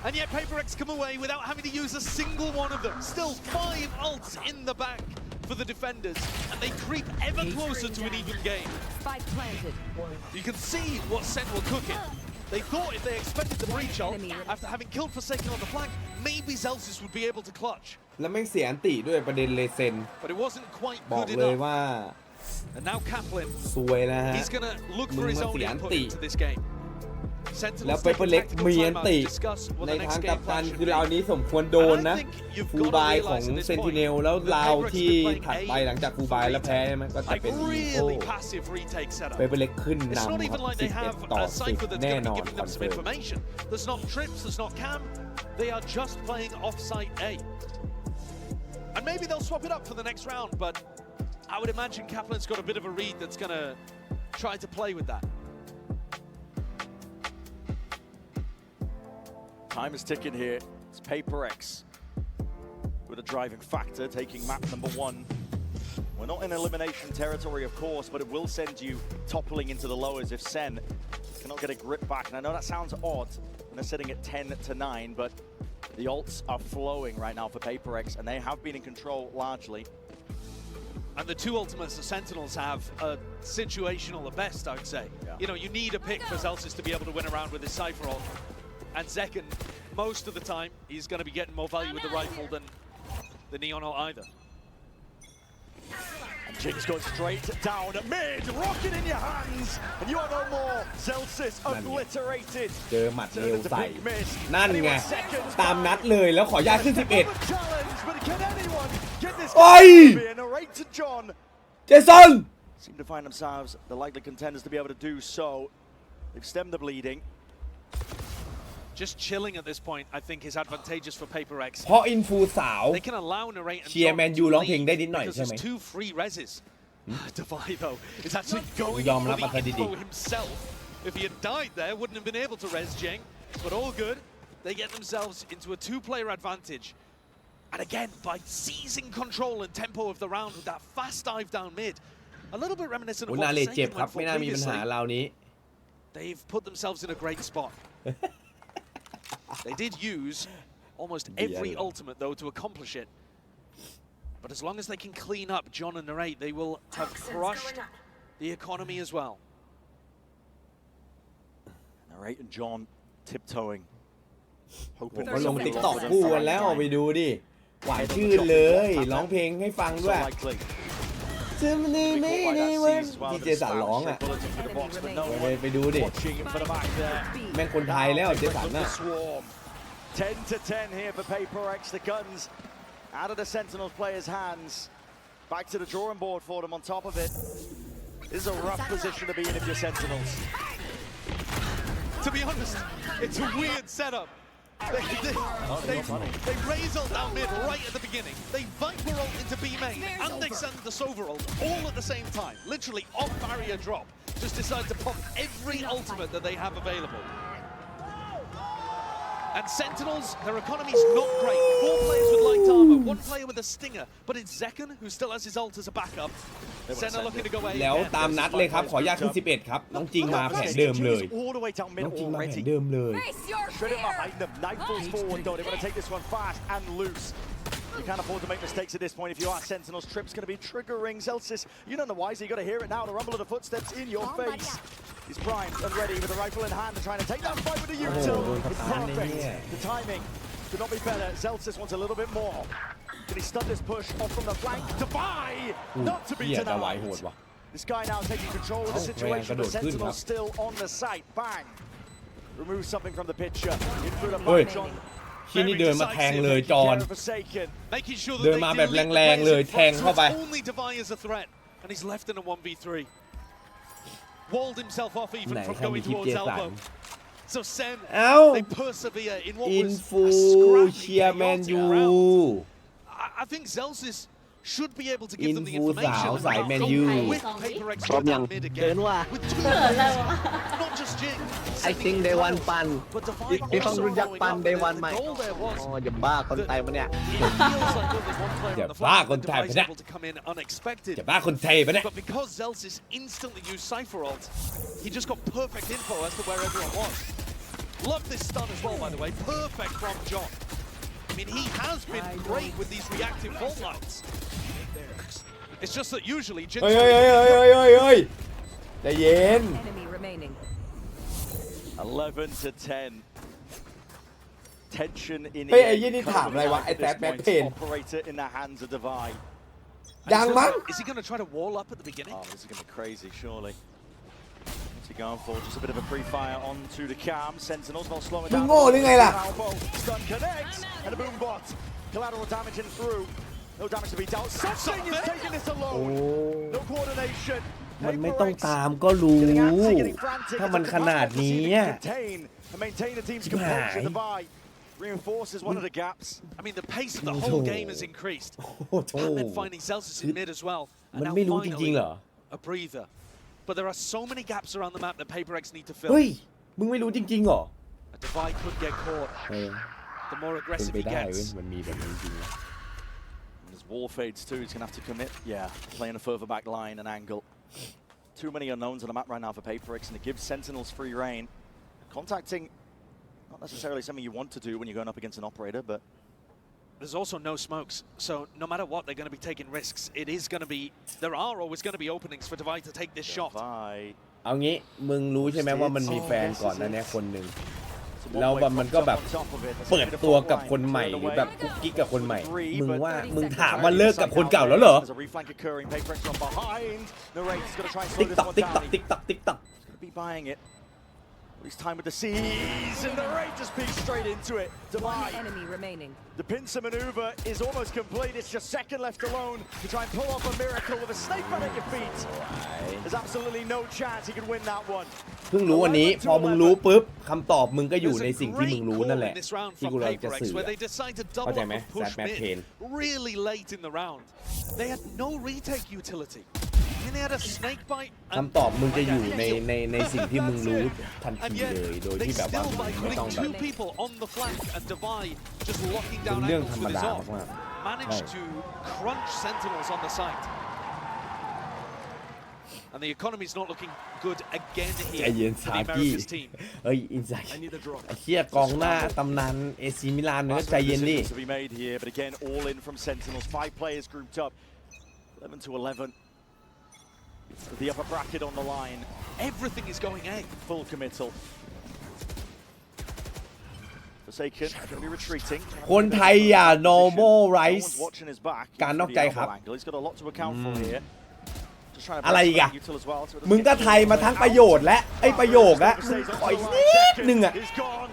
And yet PRX come away without having to use a single one of them. Still 5 ults in the back for the defenders. And they creep ever closer to an even game. Spike planted. You can see what Sen were cooking. They thought if they expected the breach ult, after having killed Forsaken on the flank, maybe Zelsis would be able to clutch. แล้วแม่งเสียอันติด้วยประเด็นเลเซน But it wasn't quite บอก good เลย enough. ว่า And now Kaplan, ซวยนะฮะ he's going to look for his own input into this game. แล้ว Sentinels เป take เปอ a ร์เล็ก tactical มีอัน timeout ติ to discuss what ใน the ทาง next กัป game ตัน plan should คือ be. ราวนี้สมควรโดน And I นะ think you've ฟู got to บายของ realize at this เซนติ point เนลแล้ว that ราว PRX ที่ have been ถัด playing ไปหลังจากฟูบายแล้วแพ้ใช่ไหมก็จะ Like เป็นอีโก้ really passive retake setup. เปเปอร์เล็กขึ้น It's นำ not ค even รับ like they have 11 ต่อ a cipher 10 that's แน่ going น to อ be น giving คอ them น some เฟิร์ม information. There's not trips, there's not cam. They are just playing off-site A. And maybe they'll swap it up for the next round, but I would imagine Kaplan's got a bit of a read that's going to try to play with that. Time is ticking here. It's PRX with a driving factor, taking map number 1. We're not in elimination territory, of course, but it will send you toppling into the lowers if SEN cannot get a grip back. And I know that sounds odd when they're sitting at 10-9, but the ults are flowing right now for PRX, and they have been in control largely. And the two ultimates the Sentinels have are situational at best, I would say. Yeah. You know, you need a pick for Zelsis to be able to win around with his Cypher ult. And Zekken, most of the time, he's going to be getting more value with the rifle than the Neon ult either. And Jinx goes straight down mid, rocket in your hands, and you are no more. Zelsis obliterated. เจอหมัดเร็วใส่นั่นไงตามนัดเลยแล้วขอยากขึ้น 11 โอ้ย เจสัน Seem to find themselves the likely contenders to be able to do so. They've stemmed the bleeding. Just chilling at this point, I think, is advantageous for PRX. เพราะอินฟูสาว They can allow Narrate and เชียร์แมนยูร้องเพลงได้นิดหน่อย because ใช่ไหม there's 2 free reses. Divide, though, is actually going ยอม for รับ the มาซะดี info himself. If he had died there, wouldn't have been able to res Jing. But all good. They get themselves into a 2-player advantage. And again, by seizing control and tempo of the round with that fast dive down mid, a little bit reminiscent โอ้ of นา what เล the เจ็บ Sentinels ครับ went ไม่ for น่ามีปัญหา previously. ราวนี้ They've put themselves in a great spot. They did use almost every ultimate, though, to accomplish it. But as long as they can clean up John and Narrate, they will have crushed the economy as well. Narrate and John tiptoeing. ผมก็ลงติ๊กต็อกคู่กันแล้วไปดูดิหวานชื่นเลยร้องเพลงให้ฟังด้วยจะไม่ได้วันที่เจสันร้องอ่ะไปดูดิแม่งคนไทยแล้วเจสันน่ะ 10-10 here for PRX. The guns out of the Sentinels players' hands. Back to the drawing board for them on top of it. This is a rough position to be in if you're Sentinels. To be honest, it's a weird setup. They raise ult down mid right at the beginning. They Viper ult into B main and they send the Sova ult all at the same time. Literally off barrier drop. Just decide to pop every ultimate that they have available. And Sentinels, their economy's not great. 4 players with light armor, 1 player with a stinger. But it's Zekken, who still has his ult as a backup. Senna looking to go away. แล้วตามนัดเลยครับขอยากขึ้น 11 ครับน้องจริงมาแผนเดิมเลยน้องจริงมาแผนเดิมเลย Face your Straight up fear. behind them. Knife falls forward though. They want to take this one fast and loose. You can't afford to make mistakes at this point if you are Sentinels. Trip's going to be triggering Zelsis. You don't know why, so you got to hear it now. The rumble of the footsteps in your face. He's primed and ready with a rifle in hand and trying to take that fight with the util. It's perfect. The timing could not be better. Zelsis wants a little bit more. Can he stun this push off from the flank? Defy! Not to be เหี้ยแต่ไหว denied. โหดว่ะ This guy now taking control of the situation. The Sentinels still on the site. Bang! Remove something from the picture. In through the punch on. ที่นี่เดินมาแทงเลยจอน Making sure that เดินมาแบบแรงๆเลยแทงเข้าไป only Defy is a threat, and he's left in a 1v3. Walled himself off even from going towards elbow. So Sen, they persevere in what อิน was ฟู a scrappy เชียร์แมน chaotic ยู round. I think Zelsis should be able to give them the อินฟูสาว information สายแมนยู with PRX down mid again. With 2 not just Jing. I think they want fun. But Defy พี่ต้องรู้จัก also ปัน following they up. want The ใหม่ goal there was อ๋ออย่าบ้าคนไทยมาเนี่ย it feels like there was one player on the Dạ, ba flank con that trai Defy's phải able to come in unexpected. จะบ้าคนไทยปะเนี่ย But because Zelsis instantly used Cypher ult, he just got perfect info as to where everyone was. Love this stun as well, by the way. Perfect from John. I mean, he has been great with these reactive fault lines. It's just that usually Jinx... เฮ้ยใจเย็น Enemy remaining. 11-10. Tension in เฮ้ยไอ้ยี่นี่ถามอะไรวะไอ้แท็บแบ็คเพน Operator in the hands of Divide. ยังมั้ง Is he going to try to wall up at the beginning? Oh, this is going to be crazy, surely. What's he going for? Just a bit of a pre-fire onto the cam. Sentinels not slowing มึง down. โง่หรือไงล่ะ Stun connects, and a boom bot. Collateral damage in through. No damage to be dealt. Something is taking this โอ้ alone. No coordination. มันไม่ต้องตามก็รู้ ถ้ามันขนาดนี้ And maintain the team's composure. Divide reinforces one of the gaps. I mean, the pace of the whole game has increased. โอ้โห Batman finding Celsius in mid as well. มัน And ไม่ now รู้จริง finally ๆเหรอ a breather. But there are so many gaps around the map that PRX need to fill. เฮ้ยมึงไม่รู้จริงๆเหรอ A Divide could get caught. The more เป็น aggressive ไป he ได้เว้ย gets. มันมีแบบนี้จริงนะ There's wall fades too. He's going to have to commit. Yeah, playing a further back line and angle. Too many unknowns on the map right now for PRX, and it gives Sentinels free reign. Contacting, not necessarily something you want to do when you're going up against an operator, but There's also no smokes, so no matter what, they're going to be taking risks. It is going to be, there are always going to be openings for Divide to take this shot. เอางี้มึงรู้ใช่ไหมว่ามันมีแฟนก่อนนะเนี่ยคนหนึ่งแล้วมันก็แบบเปิดตัวกับคนใหม่หรือแบบกุ๊กกิ๊กกับคนใหม่มึงถามว่าเลิกกับคนเก่าแล้วเหรอติ๊กตัก He's time with the C's, and the Raid just peeks straight into it. One enemy remaining. The pincer maneuver is almost complete. It's just second left alone to try and pull off a miracle with a snake bite at your feet. There's absolutely no chance he could win that one. เพิ่งรู้วันนี้พอมึงรู้ปุ๊บคำตอบมึงก็อยู่ในสิ่งที่มึงรู้นั่นแหละที่กูเราจะสื่อเข้าใจไหมแซดแมทเพน Really late in the round. They had no retake utility. They had a snake bite. คำตอบมึงจะอยู่ในสิ่งที่มึงรู้ทันทีเลยโดยที่แบบว่าไม่ต้องแบบ two people on the flank and Divide just locking เป็น down เรื่อง angles ธรรม with his ดา off. มาก Managed to crunch Sentinels on the site. And the economy's not looking good again ใจ here เย็น for ซา the กี้ Americas team. เอ้ยอินไซด์ไอ้เหี้ยกองหน้าตำนานเอซีมิลานเนี่ยใจเย็นดิ To be made here, but again, all in from Sentinels. 5 players grouped up, 11 to 11. The upper bracket on the line. Everything is going A. Full committal. Forsaken, going to be retreating. คนไทยอย่า normal No rice one's watching his back. การนอกใจครับ He's got a lot to account for here. Just trying to อะไรอีกอะ util as well. มึงก็ไทยมาทั้งประโยชน์และไอ้ประโยคละขออีกนิดนึงอะ He's gone.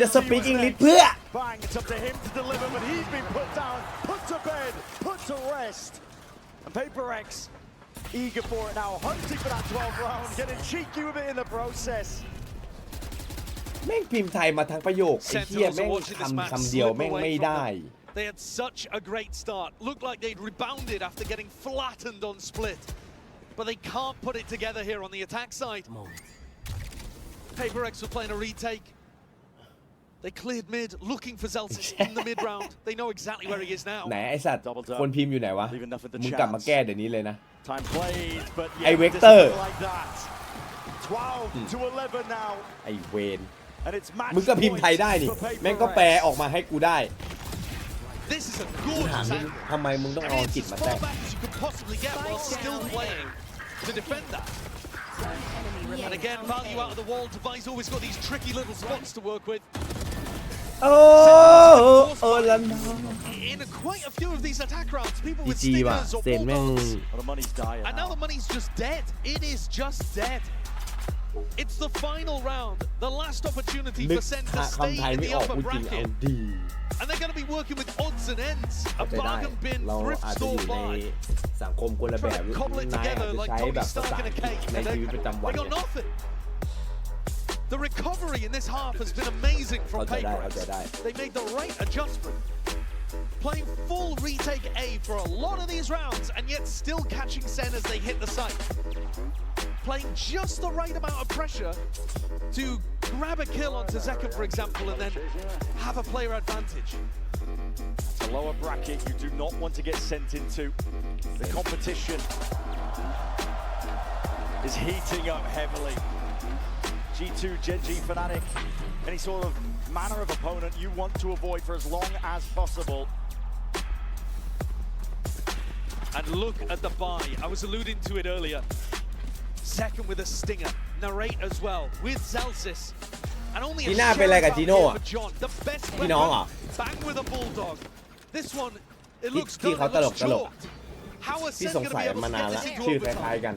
จะสปีกอังกฤษเพื่อ Bang, it's up to him to deliver, but he's been put down, put to bed, put to rest. And PRX eager for it now, hunting for that 12th round, getting cheeky with it in the process. แม่งพิมพ์ไทยมาทั้งประโยคไอ้เหี้ยแม่งคำเดียวแม่งไม่ได้ They had such a great start. Looked like they'd rebounded after getting flattened on split. But they can't put it together here on the attack side. PRX were playing a retake. They cleared mid, looking for Zelsis in the mid round. They know exactly where he is now. ไหนไอ้สัตว์คนพิมพ์อยู่ไหนวะมึงกลับมาแก้เดี๋ยวนี้เลยนะ Time played, but yeah, ไอ้เวกเตอร์ like that. 12 to 11 now. ไอ้เวน And it's match มึงก็พิมพ์ไทยได้นี่ points for แม่งก็แปล PRX. ออกมาให้กูได้ This is a กูถาม gorgeous มึง angle. ทำไมมึงต้องเอาอังกฤษ It's มา as แทร far ก back as you could possibly get while still playing to defend that. Enemy And remaining. again, value out of the wall. Device always got these tricky little spots to work with. โอ้โอ้ละน้อง In quite a few of these attack rounds, people จี with จีว่ะ stingers or เซนแม่ง bulldogs. Well, the money's dire And now the money's just dead. It is just dead. It's the final round, the last opportunity นึก for Sen to คำ stay ไทย in ไม่ the ออก upper พูดจริงเอา bracket. ดี And they're going to be working with odds and ends. เข้า A ใจได้ bargain bin เรา thrift อาจจะอ store ยู่ใน buy. สังคมคนละแบบ Trying to cobble it นายอาจ together จะ like ใช้ Tony แบบภา Stark ษา in อั a งกฤษ cake. ใน And ชีวิตประจำวัน they เนี่ got ย nothing. The recovery in this half has been amazing from เข้าใจได้ PRX. เข้าใจได้ They made the right adjustment. Playing full retake A for a lot of these rounds and yet still catching Sen as they hit the site. Playing just the right amount of pressure to grab a kill onto Zeka, for example, and then have a player advantage. It's a lower bracket you do not want to get sent into. The competition is heating up heavily. G2, Genji, Fnatic, any sort of manner of opponent you want to avoid for as long as possible. And look at the buy. I was alluding to it earlier. Second with a stinger. Narrate as well with Zelsis. And only a จีน่าเป็นอะไรกับ sheriff จีโน่ out อะ here for John. The best พี่น้องเหรอ weapon. Bang with a bulldog. This one, it ที่ looks ที่ good. เขา It ตล looks ก chalked. How is ที่ Sen สง going to สัย be able มา to นาน get แล้ว this into ชื่อคล้าย overtime? ๆกัน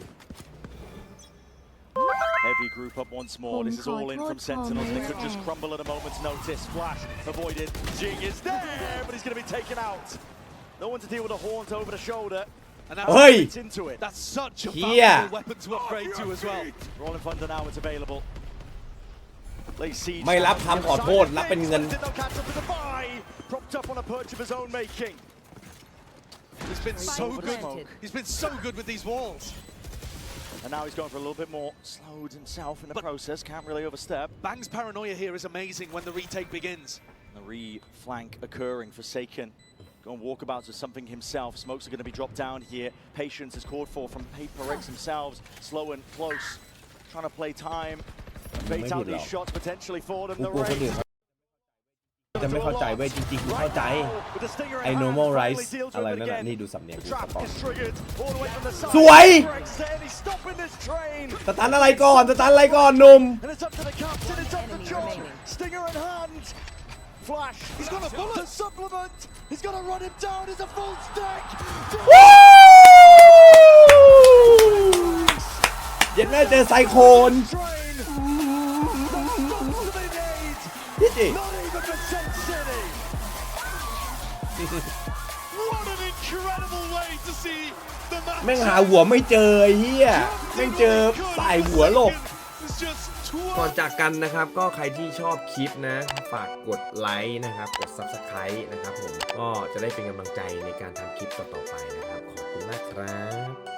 Heavy group up once more. This is all in from Sentinels. They could just crumble at a moment's notice. Flash avoided. Jing is there, but he's going to be taken out. No one to deal with a haunt over the shoulder. And that's, Hey! It's into it. that's such a Yeah. valuable weapon to upgrade to as well. Rolling thunder now. It's available. Lay siege. ไม่รับคำขอโทษรับเป็นเงิน Did not catch up with the buy. Propped up on a perch of his own making. He's been so good. He's been so good with these walls. And now he's going for a little bit more. Slowed himself in the process. Can't really overstep. Bang's paranoia here is amazing when the retake begins. The re-flank occurring. Forsaken. Going walkabouts with something himself. Smokes are going to be dropped down here. Patience is called for from PRX themselves. Slow and close. Trying to play time. Bait out these shots potentially for them. The race. จะไม่เข้าใจเว้ยจริงๆเข้าใจไอ้ normal rise อะไรนั่นน่ะนี่ดูสำเนียงกูสปอร์ตสวยสตันอะไรก่อนสตันอะไรก่อนหนุ่ม Flash, he's got a bullet to supplement. He's got to run him down as a full stack. เย็นแม่เจอไซโคลนนี่จิ What an incredible way to see the match. แม่งหาหัวไม่เจอไอ้เหี้ยแม่งเจอสายหัวหลบก่อนจากกันนะครับก็ใครที่ชอบคลิปนะฝากกดไลค์นะครับกด Subscribe นะครับผมก็จะได้เป็นกำลังใจในการทำคลิปต่อๆไปนะครับขอบคุณมากครับ